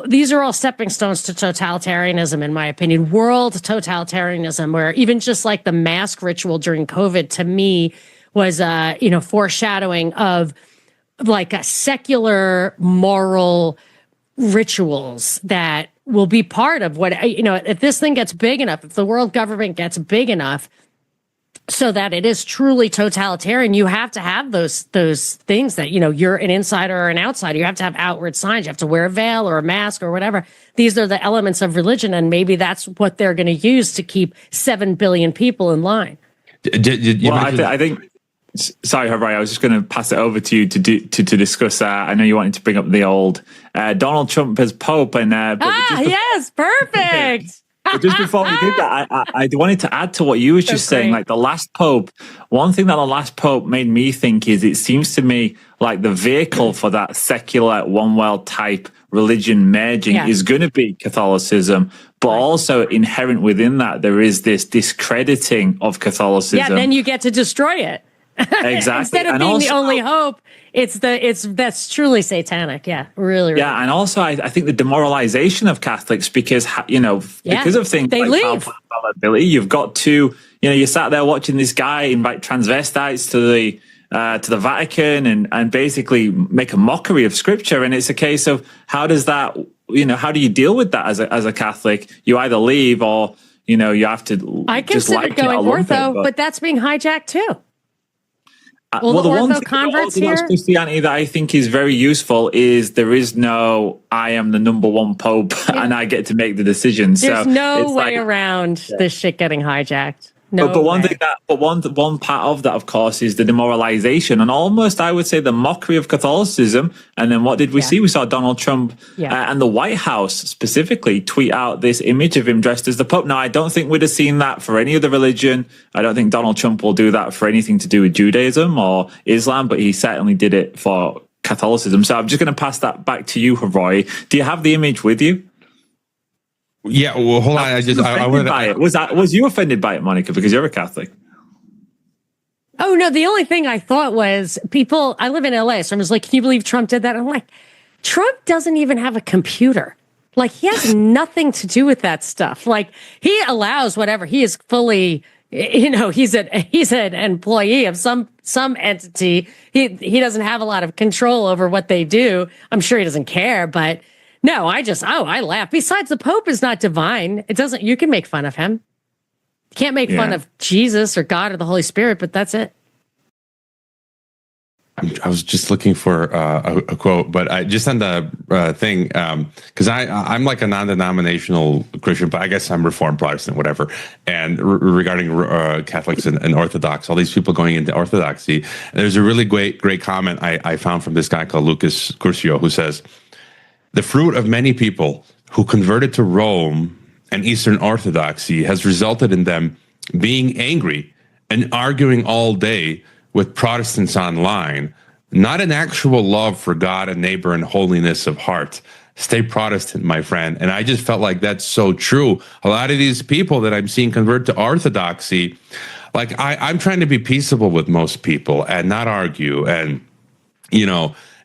These are all stepping stones to totalitarianism, in my opinion. World totalitarianism, where even just like the mask ritual during COVID, to me, was foreshadowing of like a secular moral rituals that will be part of what if this thing gets big enough, if the world government gets big enough, so that it is truly totalitarian. You have to have those things that, you're an insider or an outsider. You have to have outward signs. You have to wear a veil or a mask or whatever. These are the elements of religion, and maybe that's what they're going to use to keep 7 billion people in line. I think. Sorry, Hrvoje, I was just going to pass it over to you to discuss. I know you wanted to bring up the old Donald Trump as Pope, and yes, perfect. But just before we did that, I wanted to add to what you was just saying. Like the last Pope, one thing that the last Pope made me think is it seems to me like the vehicle for that secular one world type religion merging is going to be Catholicism, but also inherent within that there is this discrediting of Catholicism. Yeah, then you get to destroy it. Exactly. Instead of being the only hope, that's truly satanic. Yeah, really. Yeah, and also I think the demoralization of Catholics because because of things they like Palpability, you've got to you sat there watching this guy invite transvestites to the Vatican and basically make a mockery of Scripture, and it's a case of how does that how do you deal with that as a Catholic? You either leave or you have to. I consider going ortho, but that's being hijacked too. Well, the one thing about Christianity that I think is very useful is there is no I am the number one pope and I get to make the decision. There's no way around this shit getting hijacked. No, but one part of that, of course, is the demoralization and almost, I would say, the mockery of Catholicism. And then what did we see? We saw Donald Trump and the White House specifically tweet out this image of him dressed as the Pope. Now, I don't think we'd have seen that for any other religion. I don't think Donald Trump will do that for anything to do with Judaism or Islam, but he certainly did it for Catholicism. So I'm just going to pass that back to you, Hrvoje. Do you have the image with you? Yeah, well, hold on. Was you offended by it, Monica, because you're a Catholic? Oh, no. The only thing I thought was I live in LA, so I was like, can you believe Trump did that? I'm like, Trump doesn't even have a computer. Like, he has nothing to do with that stuff. Like, he allows whatever. He is fully, he's an employee of some entity. He doesn't have a lot of control over what they do. I'm sure he doesn't care, but no, I laugh. Besides, the Pope is not divine. You can make fun of him. You can't make fun of Jesus or God or the Holy Spirit, but that's it. I was just looking for a quote, but I just on the thing, because I'm like a non-denominational Christian, but I guess I'm Reformed Protestant, whatever. And regarding Catholics and Orthodox, all these people going into Orthodoxy, there's a really great comment I found from this guy called Lucas Curcio, who says, the fruit of many people who converted to Rome and Eastern Orthodoxy has resulted in them being angry and arguing all day with Protestants online, not an actual love for God and neighbor and holiness of heart. Stay Protestant, my friend. And I just felt like that's so true. A lot of these people that I'm seeing convert to Orthodoxy, like I'm trying to be peaceable with most people and not argue and,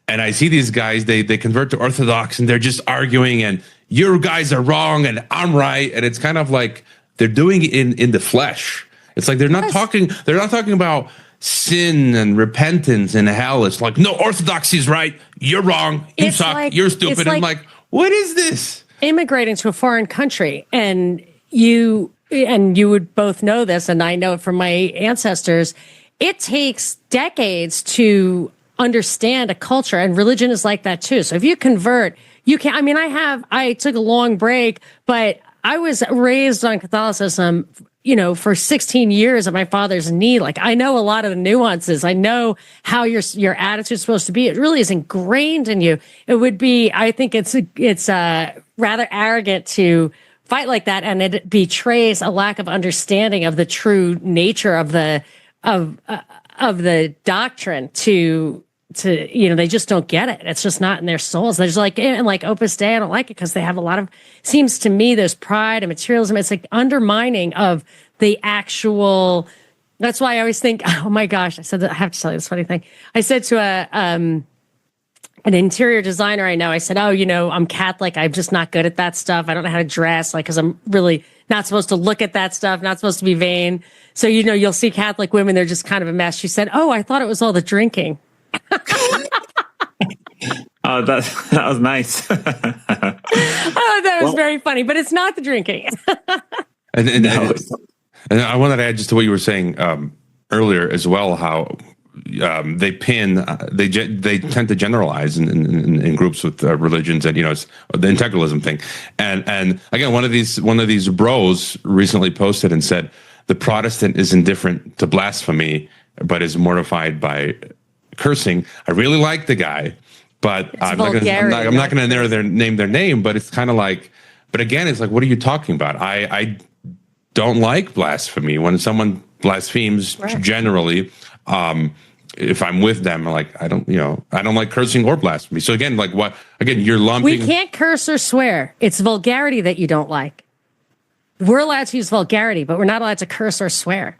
and I see these guys, they convert to Orthodox and they're just arguing and you guys are wrong and I'm right. And it's kind of like they're doing it in the flesh. It's like they're not talking about sin and repentance and hell. It's like, no, Orthodoxy is right. You're wrong. You suck. You're stupid. I'm like, what is this? Immigrating to a foreign country and you would both know this, and I know it from my ancestors. It takes decades to understand a culture, and religion is like that too. So if you convert, you can. I took a long break, but I was raised on Catholicism, for 16 years at my father's knee. Like, I know a lot of the nuances. I know how your attitude's supposed to be. It really is ingrained in you. It would be, I think it's rather arrogant to fight like that, and it betrays a lack of understanding of the true nature of the doctrine to they just don't get it. It's just not in their souls. There's like Opus Dei, I don't like it because they have a lot of, seems to me, there's pride and materialism. It's like undermining of the actual, that's why I always think, oh my gosh, I have to tell you this funny thing. I said to an interior designer I know, I said, I'm Catholic. I'm just not good at that stuff. I don't know how to dress, because I'm really not supposed to look at that stuff, not supposed to be vain. So, you'll see Catholic women, they're just kind of a mess. She said, I thought it was all the drinking. Oh, that was nice. That was very funny, but it's not the drinking. And And I wanted to add just to what you were saying earlier as well, how they tend to generalize in groups with religions, and it's the integralism thing. And again, one of these bros recently posted and said the Protestant is indifferent to blasphemy, but is mortified by cursing. I really like the guy, but I'm not going to name their name. But it's kind of like, but again, it's like, what are you talking about? I don't like blasphemy. When someone blasphemes, generally, if I'm with them, like I don't like cursing or blasphemy. So again, like what? Again, you're lumping. We can't curse or swear. It's vulgarity that you don't like. We're allowed to use vulgarity, but we're not allowed to curse or swear.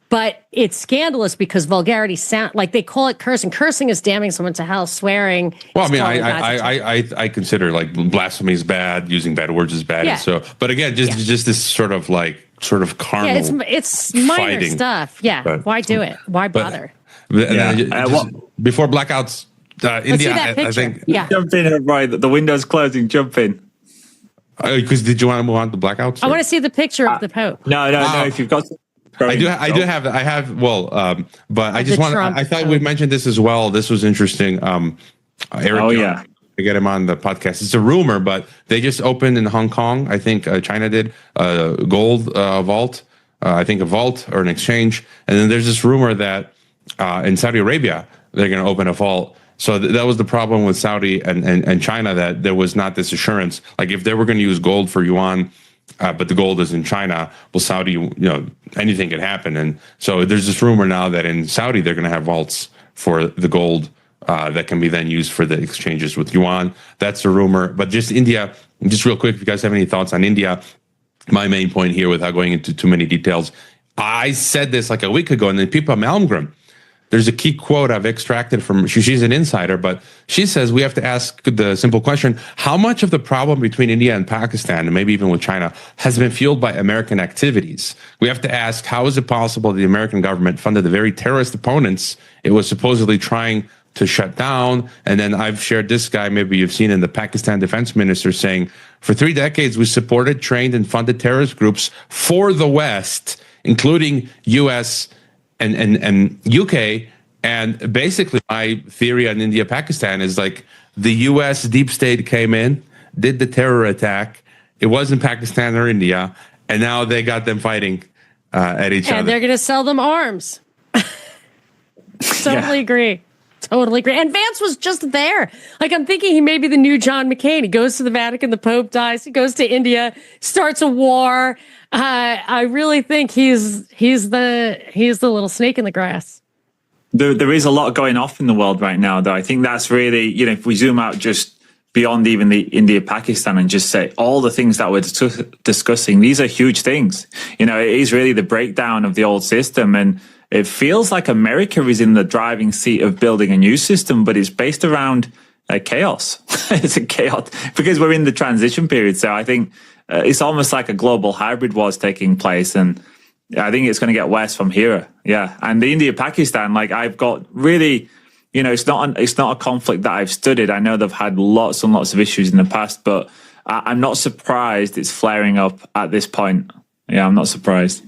But it's scandalous because vulgarity sound like they call it cursing. Cursing is damning someone to hell. Swearing. Well, I mean, I consider like blasphemy is bad. Using bad words is bad. Yeah. And so, but again, just this sort of carnal. Yeah, it's minor fighting. Stuff. Yeah. But, why do it? Why bother? Before Blackouts, India, I think. Yeah. Jump in, right? The window's closing. Jump in. Because did you want to move on to Blackouts? I want to see the picture of the Pope. No. If you've got. I have. But I just want. I thought we mentioned this as well. This was interesting. Eric. To get him on the podcast. It's a rumor, but they just opened in Hong Kong. I think China did a gold vault. I think a vault or an exchange. And then there's this rumor that in Saudi Arabia they're going to open a vault. So that was the problem with Saudi and China, that there was not this assurance. Like if they were going to use gold for yuan, but the gold is in China, well, Saudi, anything could happen. And so there's this rumor now that in Saudi they're going to have vaults for the gold that can be then used for the exchanges with yuan. That's a rumor. But just India, just real quick, if you guys have any thoughts on India, my main point here, without going into too many details, I said this like a week ago, and then Pippa Malmgren, there's a key quote I've extracted from, she's an insider, but she says we have to ask the simple question, how much of the problem between India and Pakistan, and maybe even with China, has been fueled by American activities? We have to ask, how is it possible the American government funded the very terrorist opponents it was supposedly trying to shut down? And then I've shared this guy, maybe you've seen in the Pakistan defense minister, saying, for 3 decades, we supported, trained, and funded terrorist groups for the West, including US and UK. And basically my theory on India, Pakistan is like the US deep state came in, did the terror attack. It wasn't Pakistan or India. And now they got them fighting at each other. And they're going to sell them arms. Totally agree. Totally agree. And Vance was just there. Like, I'm thinking he may be the new John McCain. He goes to the Vatican, the Pope dies, he goes to India, starts a war. I really think he's the little snake in the grass. There is a lot going off in the world right now, though. I think that's really, if we zoom out just beyond even the India-Pakistan and just say all the things that we're discussing, these are huge things. It is really the breakdown of the old system, and it feels like America is in the driving seat of building a new system, but it's based around chaos. It's a chaos because we're in the transition period. So I think it's almost like a global hybrid war's taking place, and I think it's going to get worse from here. Yeah, and the India-Pakistan, like I've got really, it's not a conflict that I've studied. I know they've had lots and lots of issues in the past, but I'm not surprised it's flaring up at this point. Yeah, I'm not surprised.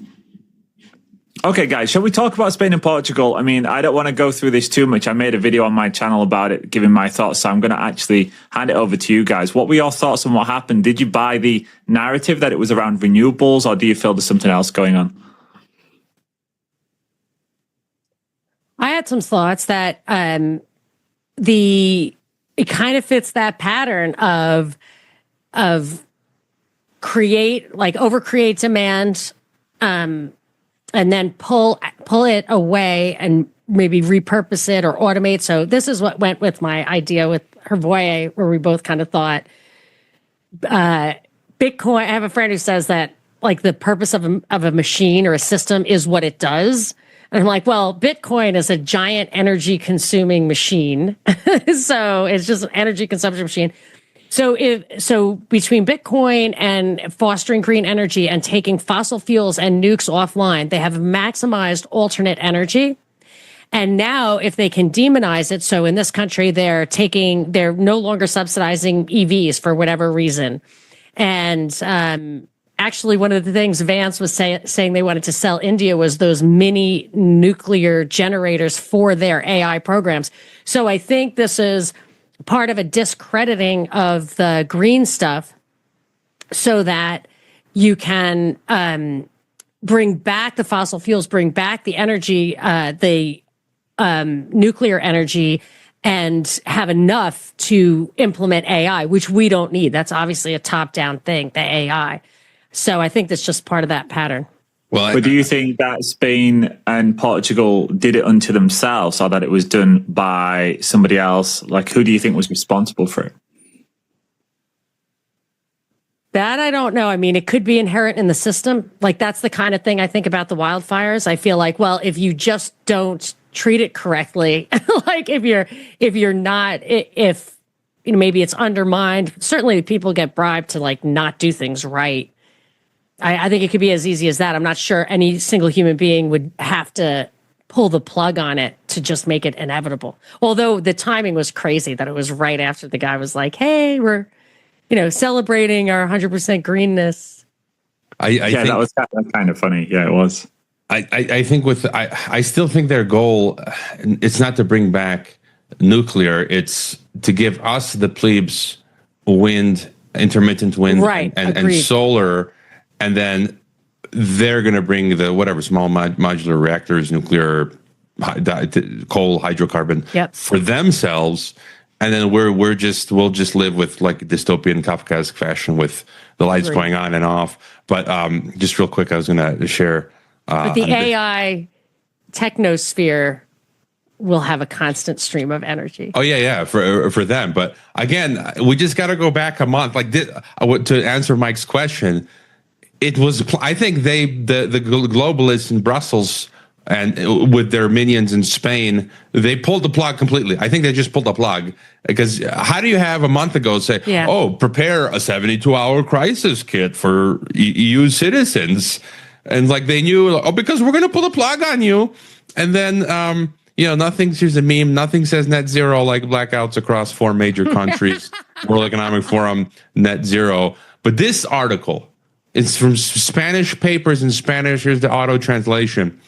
Okay, guys, shall we talk about Spain and Portugal? I mean, I don't want to go through this too much. I made a video on my channel about it, giving my thoughts. So I'm going to actually hand it over to you guys. What were your thoughts on what happened? Did you buy the narrative that it was around renewables, or do you feel there's something else going on? I had some thoughts that it kind of fits that pattern of overcreate demand, and then pull it away and maybe repurpose it or automate. So this is what went with my idea with Hrvoje, where we both kind of thought Bitcoin. I have a friend who says that like the purpose of a machine or a system is what it does. And I'm like, well, Bitcoin is a giant energy consuming machine. So it's just an energy consumption machine. So between Bitcoin and fostering green energy and taking fossil fuels and nukes offline, they have maximized alternate energy. And now if they can demonize it, so in this country, they're no longer subsidizing EVs for whatever reason. And actually, one of the things Vance was saying they wanted to sell India was those mini nuclear generators for their AI programs. So I think this is part of a discrediting of the green stuff so that you can bring back the fossil fuels, bring back the energy, the nuclear energy, and have enough to implement AI, which we don't need. That's obviously a top-down thing, the AI. So I think that's just part of that pattern. Well, but do you think that Spain and Portugal did it unto themselves, or that it was done by somebody else? Like, who do you think was responsible for it? That I don't know. I mean, it could be inherent in the system. Like, that's the kind of thing I think about the wildfires. I feel like, well, if you just don't treat it correctly, like if you're not, if you know, maybe it's undermined. Certainly people get bribed to like not do things right. I think it could be as easy as that. I'm not sure any single human being would have to pull the plug on it to just make it inevitable. Although the timing was crazy that it was right after the guy was like, hey, we're, celebrating our 100% greenness. I think that was kind of funny. Yeah, it was. I think I still think their goal, it's not to bring back nuclear, it's to give us, the plebes, wind, intermittent wind, right, and solar, and then they're going to bring the whatever small modular reactors, nuclear, coal, hydrocarbon for themselves, and then we'll just live with like dystopian Kafkaesque fashion with the lights going on and off. But just real quick, I was going to share. But the AI technosphere will have a constant stream of energy. Oh yeah, for them. But again, we just got to go back a month. Like to answer Mike's question, it was. I think the globalists in Brussels and with their minions in Spain, they pulled the plug completely. I think they just pulled the plug because how do you have a month ago say, "Oh, prepare a 72-hour crisis kit for EU citizens"? And like they knew, because we're going to pull the plug on you. And then, nothing, here's a meme, nothing says net zero like blackouts across 4 major countries, World Economic Forum, net zero. But this article, it's from Spanish papers in Spanish. Here's the auto translation.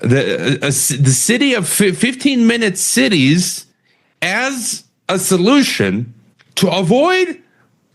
The city of 15-minute cities as a solution to avoid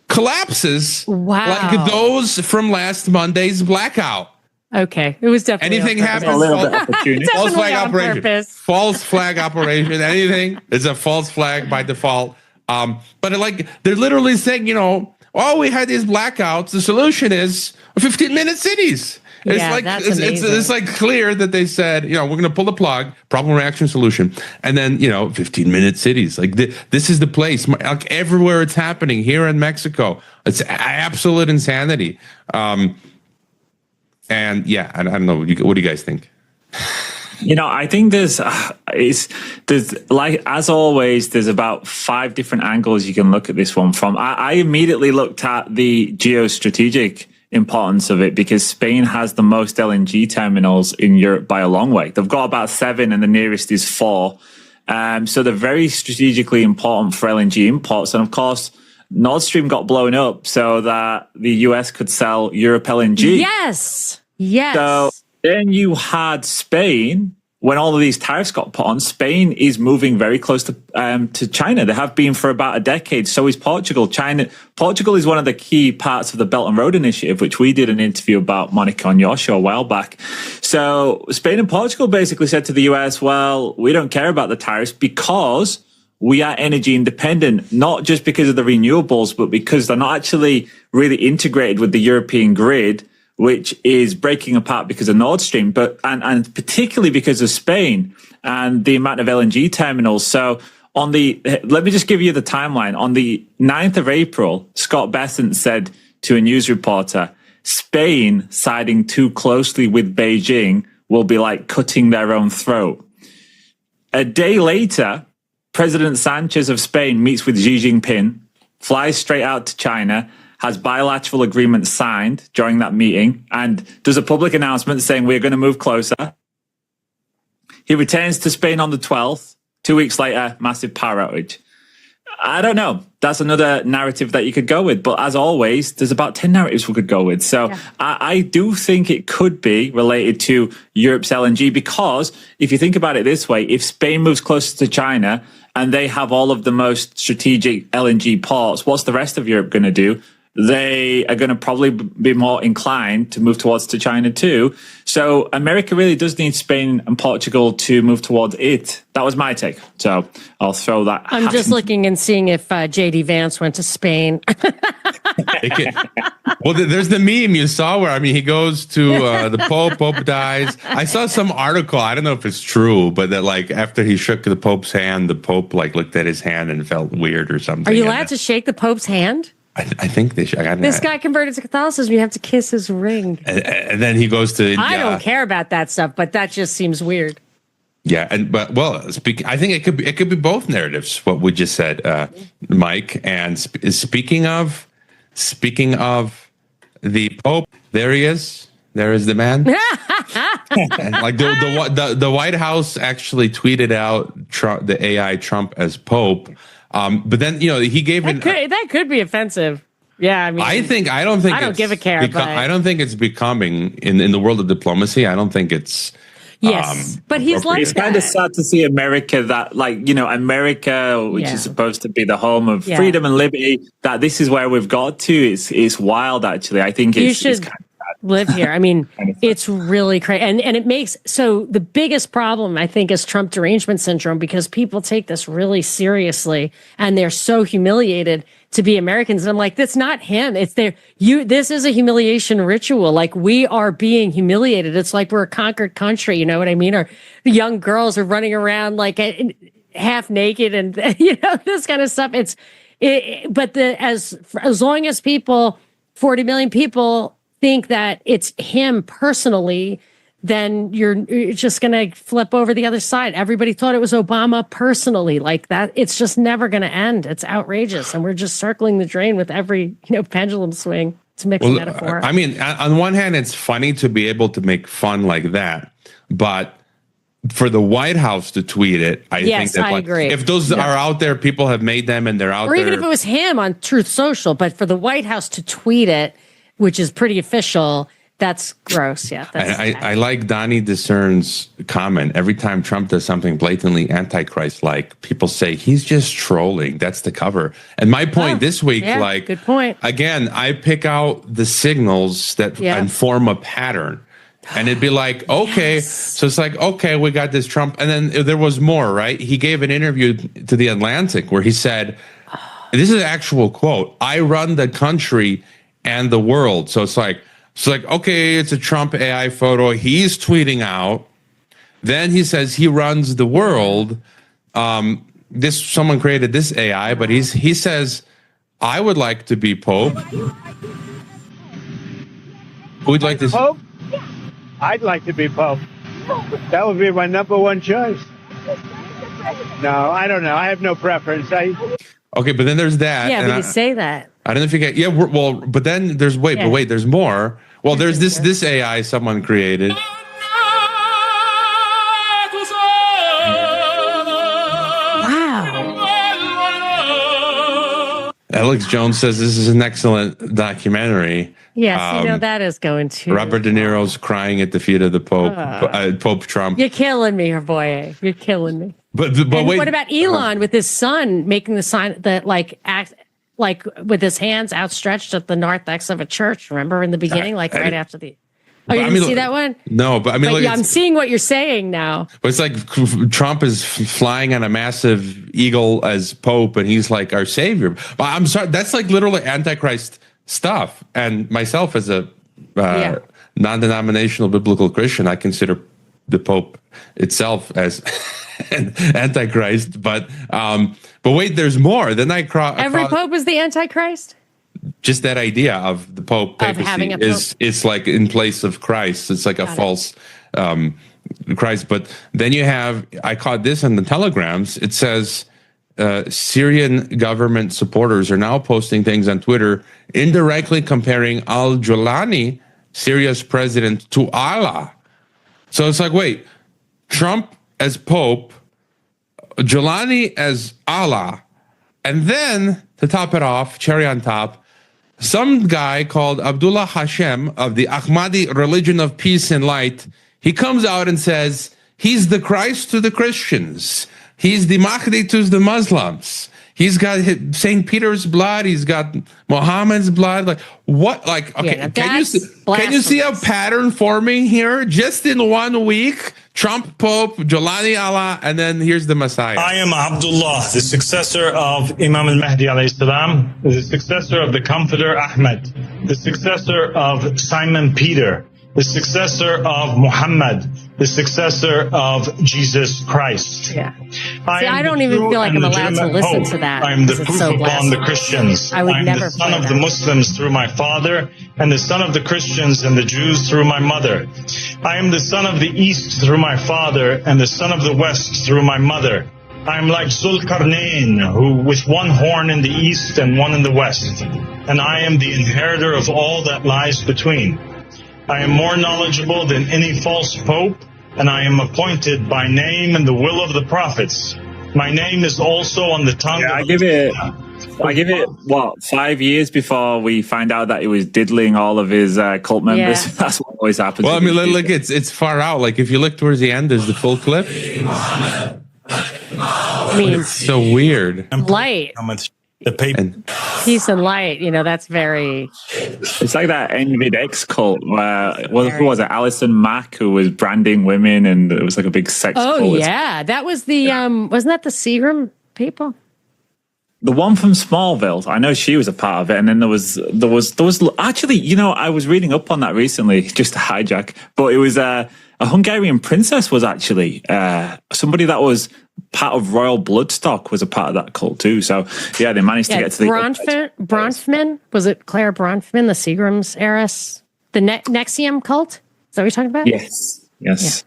collapses like those from last Monday's blackout. Okay, it was definitely anything happens. A little bit opportunity. False flag operation. False flag operation. Anything is a false flag by default. But like they're literally saying, we had these blackouts. The solution is 15-minute cities. It's like clear that they said, we're going to pull the plug, problem, reaction, solution. And then, 15-minute cities. Like this is the place. Like everywhere it's happening here in Mexico. It's absolute insanity. And yeah, I don't know. What do you guys think? I think there's like, as always, there's about 5 different angles you can look at this one from. I immediately looked at the geostrategic importance of it because Spain has the most LNG terminals in Europe by a long way. They've got about 7 and the nearest is 4. So they're very strategically important for LNG imports. And of course, Nord Stream got blown up so that the US could sell Europe LNG. Yes. So then you had Spain. When all of these tariffs got put on, Spain is moving very close to China. They have been for about a decade. So is Portugal. Portugal is one of the key parts of the Belt and Road Initiative, which we did an interview about, Monica, on your show a while back. So Spain and Portugal basically said to the US, well, we don't care about the tariffs because we are energy independent, not just because of the renewables, but because they're not actually really integrated with the European grid, which is breaking apart because of Nord Stream, and particularly because of Spain and the amount of LNG terminals. So let me just give you the timeline. On the 9th of April, Scott Besson said to a news reporter, Spain siding too closely with Beijing will be like cutting their own throat. A day later, President Sanchez of Spain meets with Xi Jinping, flies straight out to China, has bilateral agreements signed during that meeting, and does a public announcement saying we're going to move closer. He returns to Spain on the 12th. 2 weeks later, massive power outage. I don't know. That's another narrative that you could go with. But as always, there's about 10 narratives we could go with. So yeah. I do think it could be related to Europe's LNG, because if you think about it this way, if Spain moves closer to China and they have all of the most strategic LNG ports, what's the rest of Europe going to do? They are going to probably be more inclined to move towards to China too. So America really does need Spain and Portugal to move towards it. That was my take. So I'll throw that. I'm just looking and seeing if J.D. Vance went to Spain. Well, there's the meme you saw where, I mean, he goes to the Pope dies. I saw some article, I don't know if it's true, but that like after he shook the Pope's hand, the Pope like looked at his hand and felt weird or something. Are you allowed to shake the Pope's hand? I think they should. This guy converted to Catholicism. You have to kiss his ring. And then he goes to. I don't care about that stuff, but that just seems weird. Yeah, I think it could be both narratives. What we just said, Mike. And speaking of the Pope, there he is. There is the man. And like the White House actually tweeted out the AI Trump as Pope. But then, he gave that could be offensive. Yeah, I mean, I don't give a care. I don't think it's becoming in the world of diplomacy. I don't think it's. Yes, but he's like it's kind of sad to see America that, America, which is supposed to be the home of freedom and liberty, that this is where we've got to. It's wild, actually. I think it's kind of live here. I mean, it's really crazy. And it makes, so the biggest problem, I think, is Trump derangement syndrome, because people take this really seriously and they're so humiliated to be Americans. And I'm like, that's not him. It's this is a humiliation ritual. Like, we are being humiliated. It's like we're a conquered country. You know what I mean? Or the young girls are running around like half naked and, this kind of stuff. But as long as 40 million people think that it's him personally, then you're just going to flip over the other side. Everybody thought it was Obama personally, like that. It's just never going to end. It's outrageous. And we're just circling the drain with every, pendulum swing, to mix metaphor. I mean, on one hand, it's funny to be able to make fun like that, but for the White House to tweet it, I think that, I agree. If those are out there, people have made them and they're out there. Or even if it was him on Truth Social, but for the White House to tweet it, which is pretty official, that's gross. Yeah. I like Donnie Discern's comment. Every time Trump does something blatantly Antichrist-like, people say he's just trolling. That's the cover. And my point this week, good point. Again, I pick out the signals that inform a pattern. And it'd be like, okay, so it's like, okay, we got this Trump. And then there was more, right? He gave an interview to The Atlantic where he said, this is an actual quote, "I run the country and the world." So it's like, okay, it's a Trump AI photo. He's tweeting out. Then he says he runs the world. Someone created this AI, but he says, "I would like to be Pope." Who'd like to? Pope? I'd like to be Pope. That would be my number one choice. No, I don't know. I have no preference. Okay, but then there's that. Yeah, but you say that. I don't know if you get. Yeah, but then there's wait, there's more. Well, there's this AI someone created. Wow. Alex Jones says this is an excellent documentary. Yes, that is going to. Robert De Niro's crying at the feet of the Pope, Pope Trump. You're killing me, Hrvoje. You're killing me. But wait. What about Elon with his son making the sign that like with his hands outstretched at the narthex of a church? Remember in the beginning, right after the. Oh, you didn't see that one? No, but I mean, I'm seeing what you're saying now. But it's like Trump is flying on a massive eagle as Pope, and he's like our savior. But I'm sorry, that's like literally Antichrist stuff. And myself, as a non-denominational biblical Christian, I consider the Pope itself as an Antichrist. But wait, there's more. Then every Pope is the Antichrist. Just that idea of the Pope papacy is like in place of Christ. It's like a false Christ. But then you have, I caught this in the telegrams. It says Syrian government supporters are now posting things on Twitter indirectly comparing al-Jolani, Syria's president, to Allah. So it's like, wait, Trump as Pope, Jolani as Allah. And then, to top it off, cherry on top, some guy called Abdullah Hashem of the Ahmadi religion of peace and light, he comes out and says, he's the Christ to the Christians. He's the Mahdi to the Muslims. He's got St. Peter's blood. He's got Muhammad's blood. Like what? Like, okay, Yeah, can you see a pattern forming here? Just in 1 week, Trump Pope, Jolani Allah, and then here's the Messiah. I am Abdullah, the successor of Imam al-Mahdi alayhi salam, the successor of the Comforter Ahmed, the successor of Simon Peter, the successor of Muhammad, the successor of Jesus Christ. Yeah. I don't even feel like I'm allowed to listen to that. I am the because proof it's so upon the blasphemous. Christians. I would am never the son play of that. the Muslims through my father, and the son of the Christians and the Jews through my mother. I am the son of the East through my father, and the son of the West through my mother. I am like Zulkarnain, who with one horn in the East and one in the West. And I am the inheritor of all that lies between. I am more knowledgeable than any false pope, and I am appointed by name and the will of the prophets. My name is also on the tongue. Yeah, I give it what 5 years before we find out that he was diddling all of his cult members. Yeah. That's what always happens. Well, I mean, look, it's far out. Like if you look towards the end, there's the full clip. I mean, It's so weird. light, The paper. And peace and light. That's very. It's like that NvidX cult where who was it? Alison Mack, who was branding women, and it was like a big sex cult. Oh yeah, that was the wasn't that the Seagram people? The one from Smallville, I know she was a part of it, and then there was actually, I was reading up on that recently, just to hijack, but it was a Hungarian princess was actually somebody that was part of royal bloodstock was a part of that cult too. So yeah, they managed to get to the Bronfman. Was it Claire Bronfman, the Seagram's heiress, the Nexium cult? Is that what you're talking about? Yes.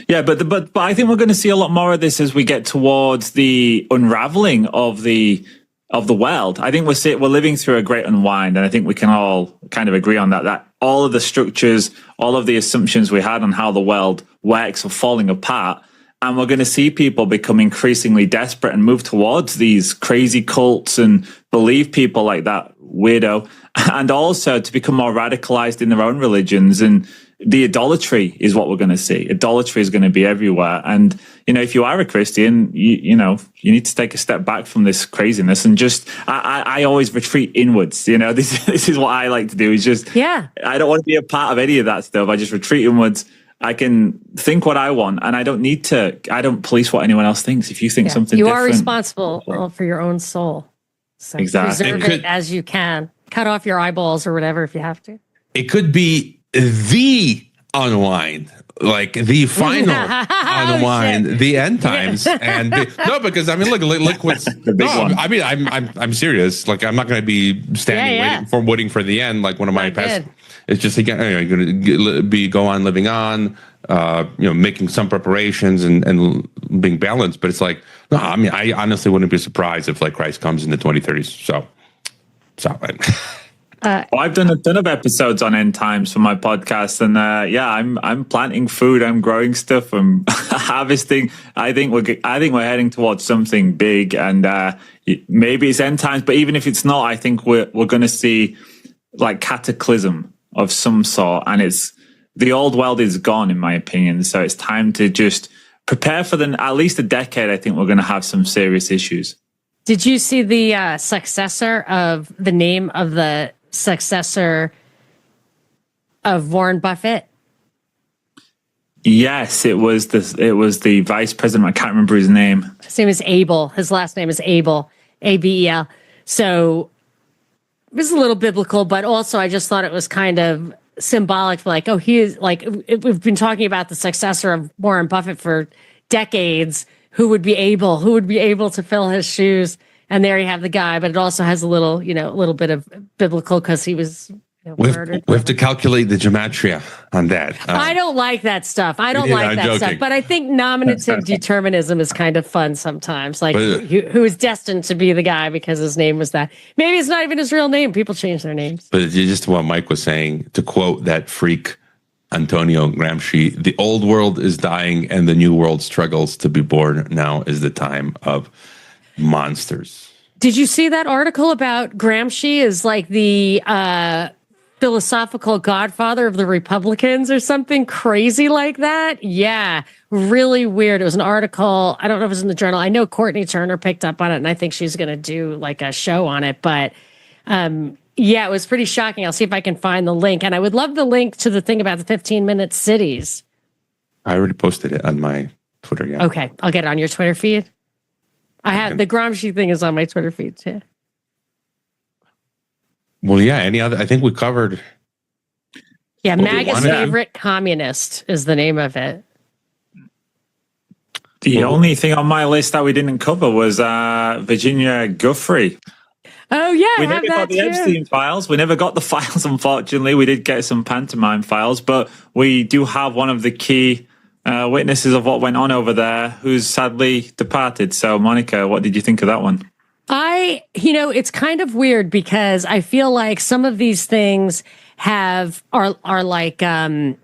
Yeah, but I think we're going to see a lot more of this as we get towards the unraveling of the world. I think we're living through a great unwind, and I think we can all kind of agree on that all of the structures, all of the assumptions we had on how the world works are falling apart, and we're going to see people become increasingly desperate and move towards these crazy cults and believe people like that weirdo, and also to become more radicalized in their own religions. And the idolatry is what we're going to see. Idolatry is going to be everywhere. And, if you are a Christian, you need to take a step back from this craziness and just, I always retreat inwards. This is what I like to do is just, I don't want to be a part of any of that stuff. I just retreat inwards. I can think what I want, and I don't police what anyone else thinks. If you think something you different, are responsible for your own soul. So exactly. preserve it as you can. Cut off your eyeballs or whatever if you have to. it could be the unwind, like the final unwind, the end times, and because I mean, look what's the big one. I mean, I'm serious. Like, I'm not going to be standing waiting for the end. Like one of my past. It's just again, you're going to go on living on, making some preparations and being balanced. But it's like, no, I mean, I honestly wouldn't be surprised if like Christ comes in the 2030s. So. Well, I've done a ton of episodes on end times for my podcast, and I'm planting food, I'm growing stuff, I'm harvesting. I think we're heading towards something big, and maybe it's end times, but even if it's not, I think we're going to see like cataclysm of some sort, and the old world is gone, in my opinion. So it's time to just prepare for at least a decade. I think we're going to have some serious issues. Did you see the successor of the name of the successor of Warren Buffett? Yes, it was the vice president. I can't remember his name. His name is Abel. His last name is Abel, Abel. So it was a little biblical, but also I just thought it was kind of symbolic for like, he is like, we've been talking about the successor of Warren Buffett for decades. Who would be able to fill his shoes? And there you have the guy, but it also has a little bit of biblical because he was murdered. We have to calculate the gematria on that. I don't like that stuff. Stuff. But I think nominative determinism is kind of fun sometimes. Like who is destined to be the guy because his name was that. Maybe it's not even his real name. People change their names. But just what Mike was saying, to quote that freak Antonio Gramsci, the old world is dying and the new world struggles to be born. Now is the time of monsters. Did you see that article about Gramsci is like the philosophical godfather of the Republicans or something crazy like that? Yeah, really weird. It was an article. I don't know if it was in the Journal. I know Courtney Turner picked up on it, and I think she's going to do like a show on it. But yeah, it was pretty shocking. I'll see if I can find the link. And I would love the link to the thing about the 15-minute cities. I already posted it on my Twitter. Yeah. Okay, I'll get it on your Twitter feed. I have the Gramsci thing is on my Twitter feed too. Well, yeah. Any other? I think we covered. Yeah, MAGA's Favorite Communist is the name of it. The only thing on my list that we didn't cover was Virginia Giuffre. Oh, yeah, we I never have got that the too. Epstein files. We never got the files, unfortunately. We did get some pantomime files, but we do have one of the key witnesses of what went on over there who's sadly departed. So, Monica, what did you think of that one? It's kind of weird because I feel like some of these things are like psyops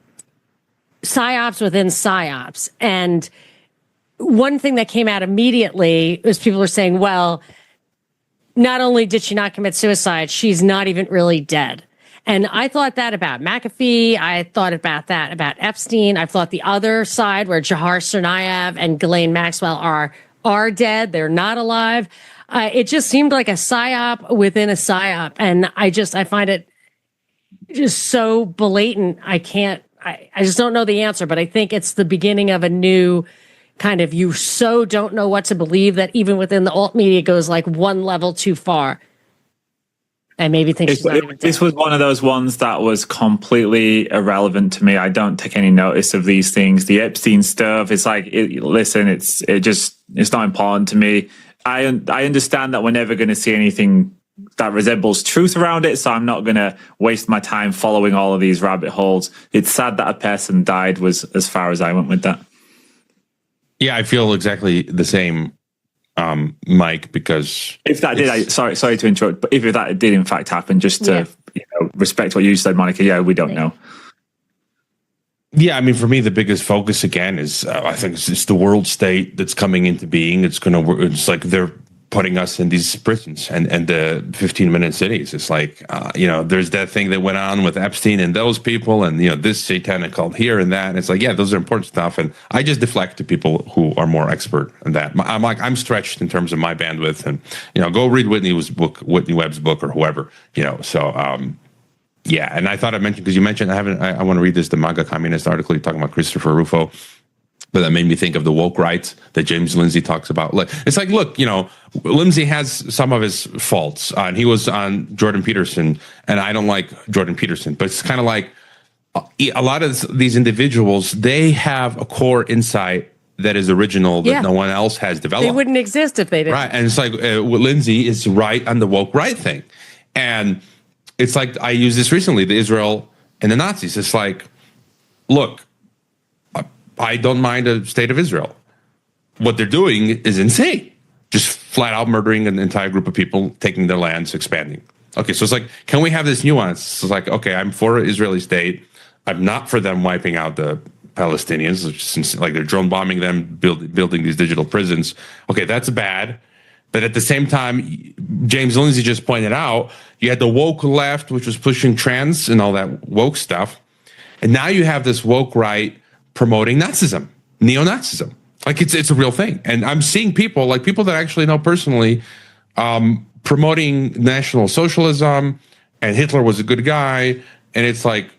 within psyops. And one thing that came out immediately was people were saying, well, not only did she not commit suicide, she's not even really dead. And I thought that about McAfee. I thought about that about Epstein. I thought the other side where Jahar Tsarnaev and Ghislaine Maxwell are dead. They're not alive. It just seemed like a psyop within a psyop. And I find it just so blatant. I just don't know the answer, but I think it's the beginning of a new kind of, you so don't know what to believe that even within the alt media goes like one level too far. And maybe think this was one of those ones that was completely irrelevant to me. I don't take any notice of these things. The Epstein stuff, it's like, it's not important to me. I understand that we're never going to see anything that resembles truth around it, so I'm not going to waste my time following all of these rabbit holes. It's sad that a person died was as far as I went with that. Yeah, I feel exactly the same, Mike, because if that did, sorry to interrupt, but if that did in fact happen, just to respect what you said, Monica, yeah, we don't know. Yeah, I mean, for me, the biggest focus again is I think it's the world state that's coming into being. It's like they're putting us in these prisons and the 15-minute cities. It's like, there's that thing that went on with Epstein and those people and, this satanic cult here and that. And it's like, yeah, those are important stuff. And I just deflect to people who are more expert in that. I'm stretched in terms of my bandwidth and, go read Whitney Webb's book or whoever, yeah. And I thought I mentioned, because you mentioned, I want to read this, the MAGA communist article you're talking about, Christopher Rufo. But that made me think of the woke right that James Lindsay talks about. It's like, look, Lindsay has some of his faults. And he was on Jordan Peterson, and I don't like Jordan Peterson. But it's kind of like a lot of these individuals, they have a core insight that is original that no one else has developed. They wouldn't exist if they didn't. Right. And it's like Lindsay is right on the woke right thing. And it's like, I used this recently, the Israel and the Nazis. It's like, look, I don't mind a state of Israel. What they're doing is insane. Just flat out murdering an entire group of people, taking their lands, expanding. Okay, so it's like, can we have this nuance? It's like, okay, I'm for an Israeli state. I'm not for them wiping out the Palestinians, since like they're drone bombing them, building these digital prisons. Okay, that's bad. But at the same time, James Lindsay just pointed out, you had the woke left, which was pushing trans and all that woke stuff. And now you have this woke right promoting Nazism, neo-Nazism. Like it's a real thing. And I'm seeing people that I actually know personally, promoting National Socialism, and Hitler was a good guy. And it's like,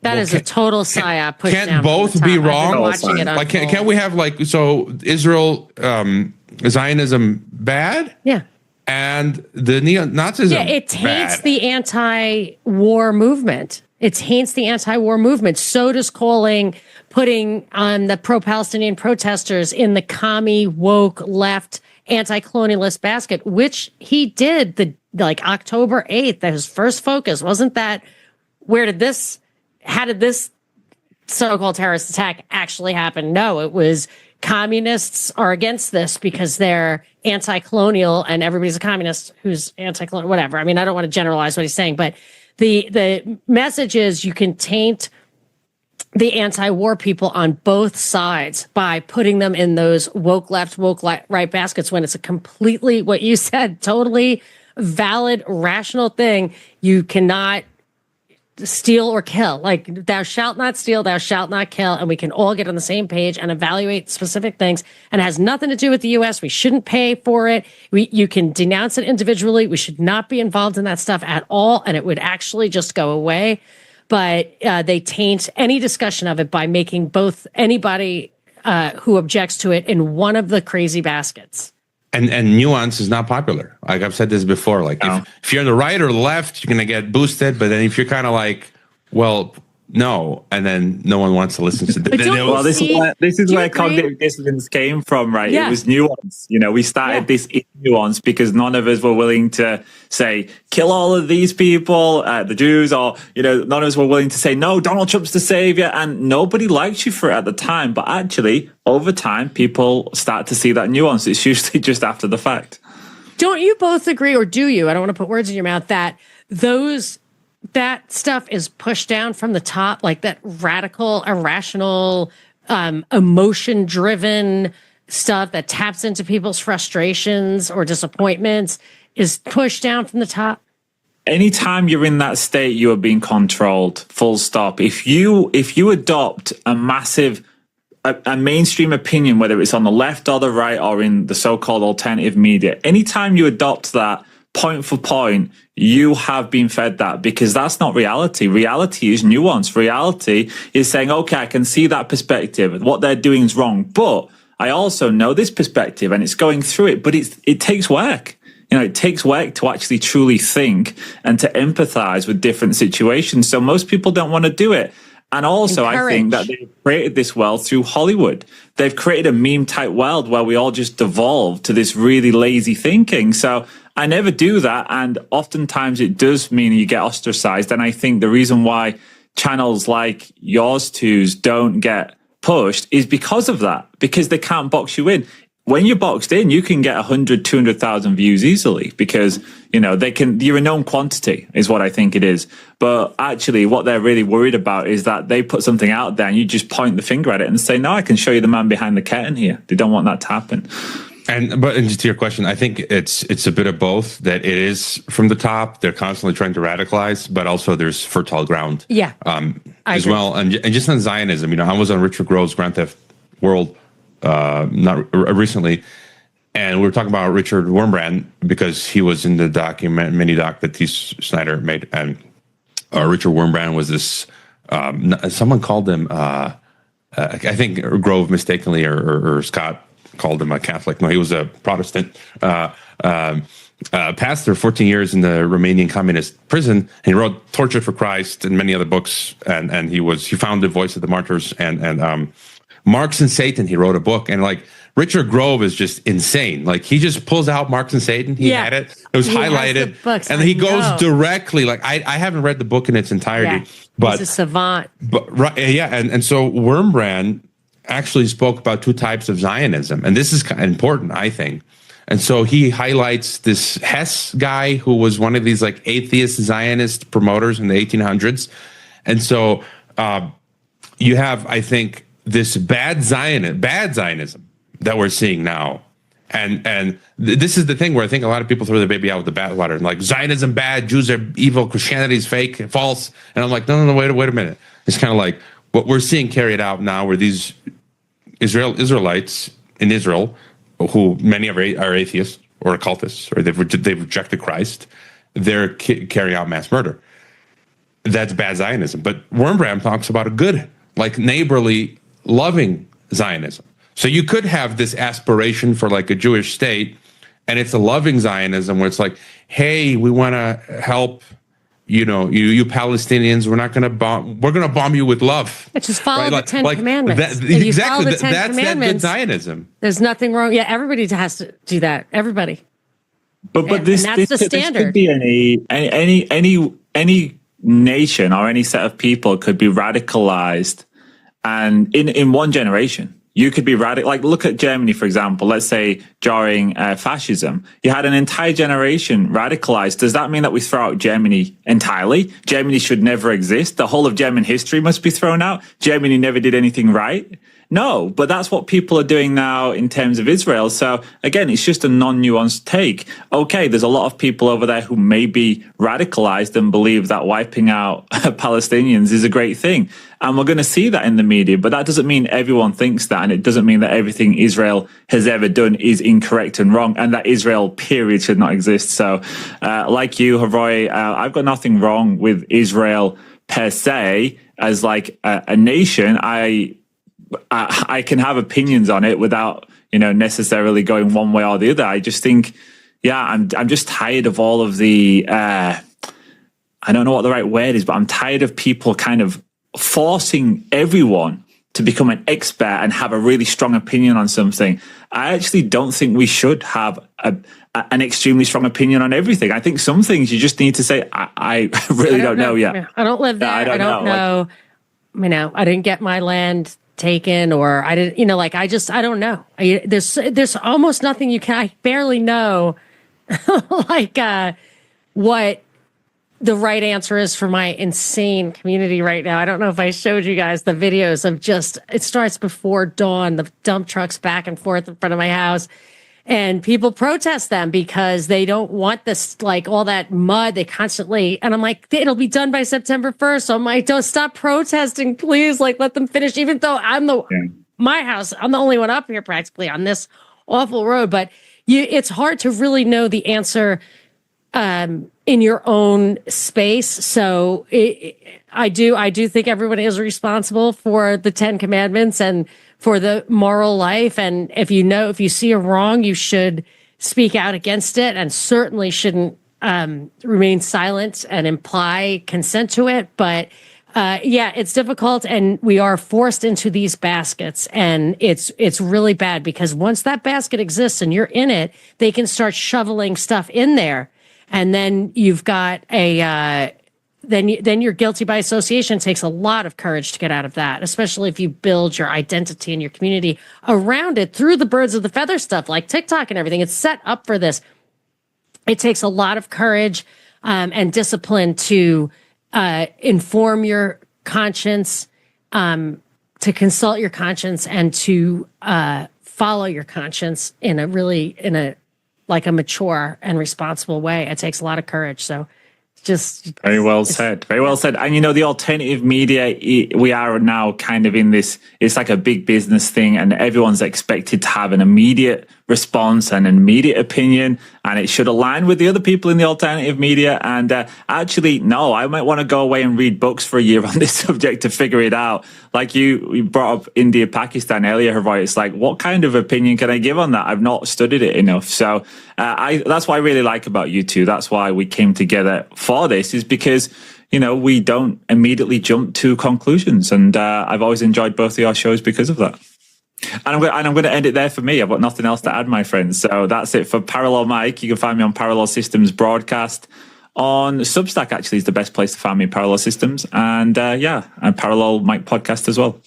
that is a total psyop. Can't both be wrong? Like, can't we have Israel, Zionism bad? Yeah. And the neo-Nazism yeah, it taints the anti-war movement. It taints the anti-war movement. So does Coleman putting on the pro-Palestinian protesters in the commie, woke, left, anti-colonialist basket, which he did October 8th. That his first focus wasn't that. How did this so-called terrorist attack actually happen? No, it was communists are against this because they're anti-colonial and everybody's a communist who's anti-colonial, whatever. I mean, I don't want to generalize what he's saying, but the message is you can taint the anti-war people on both sides by putting them in those woke left, right baskets when it's a completely, what you said, totally valid, rational thing. You cannot steal or kill. Like, thou shalt not steal, thou shalt not kill, and we can all get on the same page and evaluate specific things. And it has nothing to do with the U.S. We shouldn't pay for it. You can denounce it individually. We should not be involved in that stuff at all, and it would actually just go away. But they taint any discussion of it by making both anybody who objects to it in one of the crazy baskets. And nuance is not popular. Like I've said this before. Like if you're on the right or the left, you're gonna get boosted. But then if you're kind of like, well, no, and then no one wants to listen to this. Well, this is where cognitive dissonance came from, right? Yeah. It was nuance. You know, we started this in nuance because none of us were willing to say, kill all of these people, the Jews, or, you know, none of us were willing to say, no, Donald Trump's the savior. And nobody liked you for it at the time. But actually, over time, people start to see that nuance. It's usually just after the fact. Don't you both agree, or do you? I don't want to put words in your mouth, that stuff is pushed down from the top, like that radical, irrational, emotion-driven stuff that taps into people's frustrations or disappointments is pushed down from the top? Anytime you're in that state, you are being controlled, full stop. If you adopt a massive, a mainstream opinion, whether it's on the left or the right or in the so-called alternative media, anytime you adopt that, point for point, you have been fed that, because that's not reality. Reality is nuance. Reality is saying, okay, I can see that perspective. What they're doing is wrong, but I also know this perspective, and it's going through it. But it takes work. You know, it takes work to actually truly think and to empathize with different situations. So most people don't want to do it. And also, I think that they've created this world through Hollywood. They've created a meme-type world where we all just devolve to this really lazy thinking. So I never do that. And oftentimes it does mean you get ostracized. And I think the reason why channels like yours twos don't get pushed is because of that, because they can't box you in. When you're boxed in, you can get 100, 200,000 views easily because, you know, you're a known quantity is what I think it is. But actually what they're really worried about is that they put something out there and you just point the finger at it and say, no, I can show you the man behind the curtain here. They don't want that to happen. But just to your question, I think it's a bit of both, that it is from the top. They're constantly trying to radicalize, but also there's fertile ground. Yeah. As well. And just on Zionism, you know, I was on Richard Grove's Grand Theft World not recently, and we were talking about Richard Wurmbrand because he was in the mini doc that T. Snyder made, and Richard Wurmbrand was this. Someone called him, I think Grove mistakenly, or Scott called him a Catholic. No, he was a Protestant pastor, 14 years in the Romanian communist prison. And he wrote "Torture for Christ" and many other books, and he founded Voice of the Martyrs and Marx and Satan. He wrote a book, and like Richard Grove is just insane. Like he just pulls out Marx and Satan. He had it. It was highlighted, and he goes directly. Like I haven't read the book in its entirety, but he's a savant. But right, yeah, and so Wurmbrand actually spoke about two types of Zionism, and this is kind of important, I think. And so he highlights this Hess guy who was one of these like atheist Zionist promoters in the 1800s, and so you have, I think, this bad Zionism that we're seeing now. And this is the thing where I think a lot of people throw the baby out with the bathwater and like, Zionism bad, Jews are evil, Christianity is fake, false. And I'm like, no, wait a minute. It's kind of like what we're seeing carried out now, where these Israelites in Israel, who many are atheists or occultists, or they've rejected Christ, they're carrying out mass murder. That's bad Zionism. But Wurmbrand talks about a good, like neighborly, loving Zionism. So you could have this aspiration for like a Jewish state, and it's a loving Zionism where it's like, hey, we want to help, you Palestinians. We're not going to bomb. We're going to bomb you with love. It's just follow the Ten Commandments. Exactly. That's that good Zionism. There's nothing wrong. Yeah, everybody has to do that. Everybody. But this the standard. This could be any nation or any set of people could be radicalized, and in one generation. you could be radical. Like, look at Germany, for example. Let's say during fascism, you had an entire generation radicalized. Does that mean that we throw out Germany entirely? Germany should never exist. The whole of German history must be thrown out. Germany never did anything right. No, but that's what people are doing now in terms of Israel. So again, it's just a non-nuanced take. Okay, there's a lot of people over there who may be radicalized and believe that wiping out Palestinians is a great thing. And we're going to see that in the media, but that doesn't mean everyone thinks that. And it doesn't mean that everything Israel has ever done is incorrect and wrong, and that Israel, period, should not exist. So like you, Hrvoje, I've got nothing wrong with Israel per se as like a nation. I can have opinions on it without, necessarily going one way or the other. I just think, I'm just tired of all of the, I don't know what the right word is, but I'm tired of people kind of forcing everyone to become an expert and have a really strong opinion on something. I actually don't think we should have an extremely strong opinion on everything. I think some things you just need to say, I really don't know yet. I don't live there. I don't know. I didn't get my land taken, or I didn't, I don't know. There's almost nothing I barely know what the right answer is for my insane community right now. I don't know if I showed you guys the videos of it starts before dawn, the dump trucks back and forth in front of my house, and people protest them because they don't want this, all that mud. They constantly, and I'm like, it'll be done by September 1st. So I'm like, don't stop protesting, please. Let them finish, even though my house, I'm the only one up here practically on this awful road. But it's hard to really know the answer in your own space. So I do think everyone is responsible for the 10 Commandments and for the moral life. And if you see a wrong, you should speak out against it, and certainly shouldn't remain silent and imply consent to it. But it's difficult, and we are forced into these baskets, and it's really bad, because once that basket exists and you're in it, they can start shoveling stuff in there. And then you've got then you're guilty by association. It takes a lot of courage to get out of that, especially if you build your identity and your community around it through the birds of the feather stuff like TikTok and everything. It's set up for this. It takes a lot of courage and discipline to inform your conscience, to consult your conscience, and to follow your conscience in a mature and responsible way. It takes a lot of courage. So just very well said. Very well said. And the alternative media, we are now kind of in this, it's like a big business thing, and everyone's expected to have an immediate response and an immediate opinion, and it should align with the other people in the alternative media. And actually, no, I might want to go away and read books for a year on this subject to figure it out. Like you brought up India, Pakistan earlier, Hrvoje. It's like, what kind of opinion can I give on that? I've not studied it enough. So that's what I really like about you two. That's why we came together for this, is because we don't immediately jump to conclusions. And I've always enjoyed both of your shows because of that. And I'm going to end it there for me. I've got nothing else to add, my friends. So that's it for Parallel Mike. You can find me on Parallel Systems Broadcast. On Substack, actually, is the best place to find me, Parallel Systems. And and Parallel Mike Podcast as well.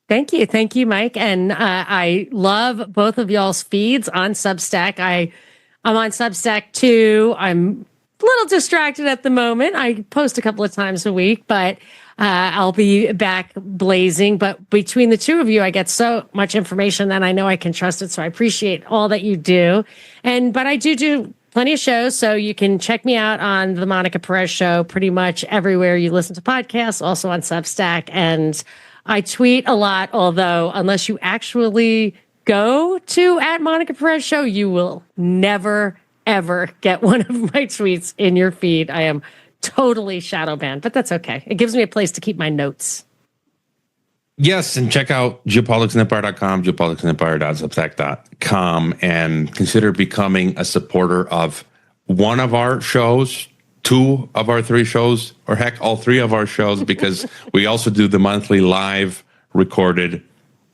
Thank you, Mike. And I love both of y'all's feeds on Substack. I'm on Substack too. I'm a little distracted at the moment. I post a couple of times a week, but I'll be back blazing. But between the two of you, I get so much information that I know I can trust it. So I appreciate all that you do. But I do plenty of shows. So you can check me out on the Monica Perez Show pretty much everywhere you listen to podcasts, also on Substack. And I tweet a lot, although unless you actually go to @Monica Perez Show, you will never, ever get one of my tweets in your feed. I am totally shadow banned, but that's okay. It gives me a place to keep my notes. Yes, and check out geopoliticsandempire.com, geopoliticsandempire.substack.com, and consider becoming a supporter of one of our shows, two of our three shows, or heck, all three of our shows, because we also do the monthly live recorded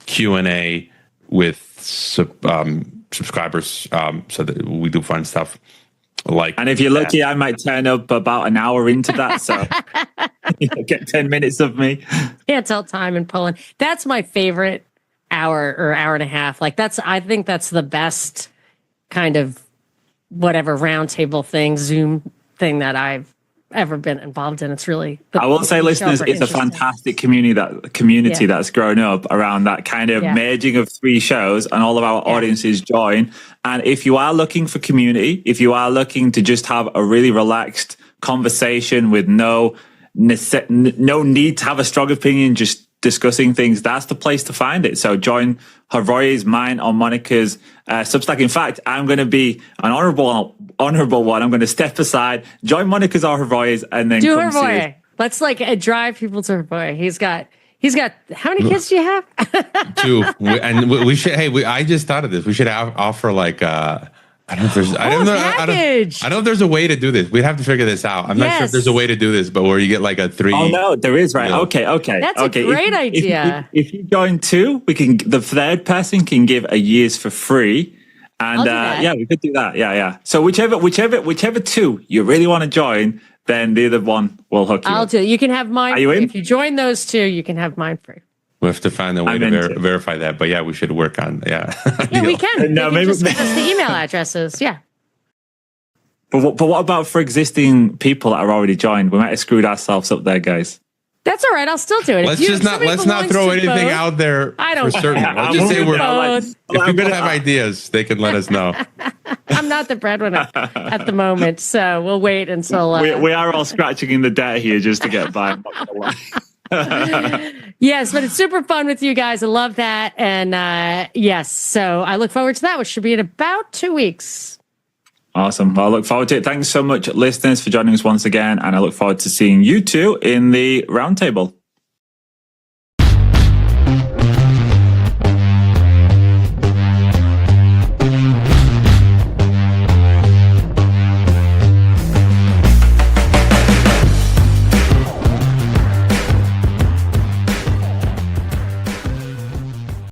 Q&A with subscribers, so that we do fun stuff. And if you're lucky, I might turn up about an hour into that, so get 10 minutes of me. Can't tell time in Poland. That's my favorite hour or hour and a half. Like I think that's the best kind of whatever roundtable thing, Zoom thing that I've ever been involved in. It's really, I will say, listeners, it's a fantastic community that's grown up around that kind of merging of three shows, and all of our audiences join. And if you are looking for community, if you are looking to just have a really relaxed conversation with no need to have a strong opinion, just discussing things, that's the place to find it. So join Hrvoje's, mine, or Monica's Substack. In fact, I'm going to be an honorable one. I'm going to step aside, join Monica's or Hrvoje's, and then do come Hrvoje. see us. Let's drive people to Hrvoje. He's got how many kids do you have? 2. We should. Hey, I just thought of this. We should offer like I don't know if there's. I don't know if there's a way to do this. We'd have to figure this out. I'm not sure if there's a way to do this, but where you get like a 3. Oh no, there is, right? Okay. That's a great idea. If you join 2, the third person can give a year's for free, and we could do that. Yeah. So whichever 2 you really want to join, then the other one will hook you. I'll do it. You can have mine. Are you in? If you join those 2, you can have mine free. We have to find a way to verify that. But yeah, we should work on Yeah, we can. No, maybe just give us the email addresses. Yeah. But what about for existing people that are already joined? We might have screwed ourselves up there, guys. That's all right. I'll still do it. Let's not throw anything out there. I don't for certain. I'll just say if people have ideas, they can let us know. I'm not the breadwinner at the moment, so we'll wait until we are all scratching in the debt here just to get by. Yes, but it's super fun with you guys. I love that. And yes, so I look forward to that, which should be in about 2 weeks. Awesome. Well, I look forward to it. Thanks so much, listeners, for joining us once again. And I look forward to seeing you two in the roundtable.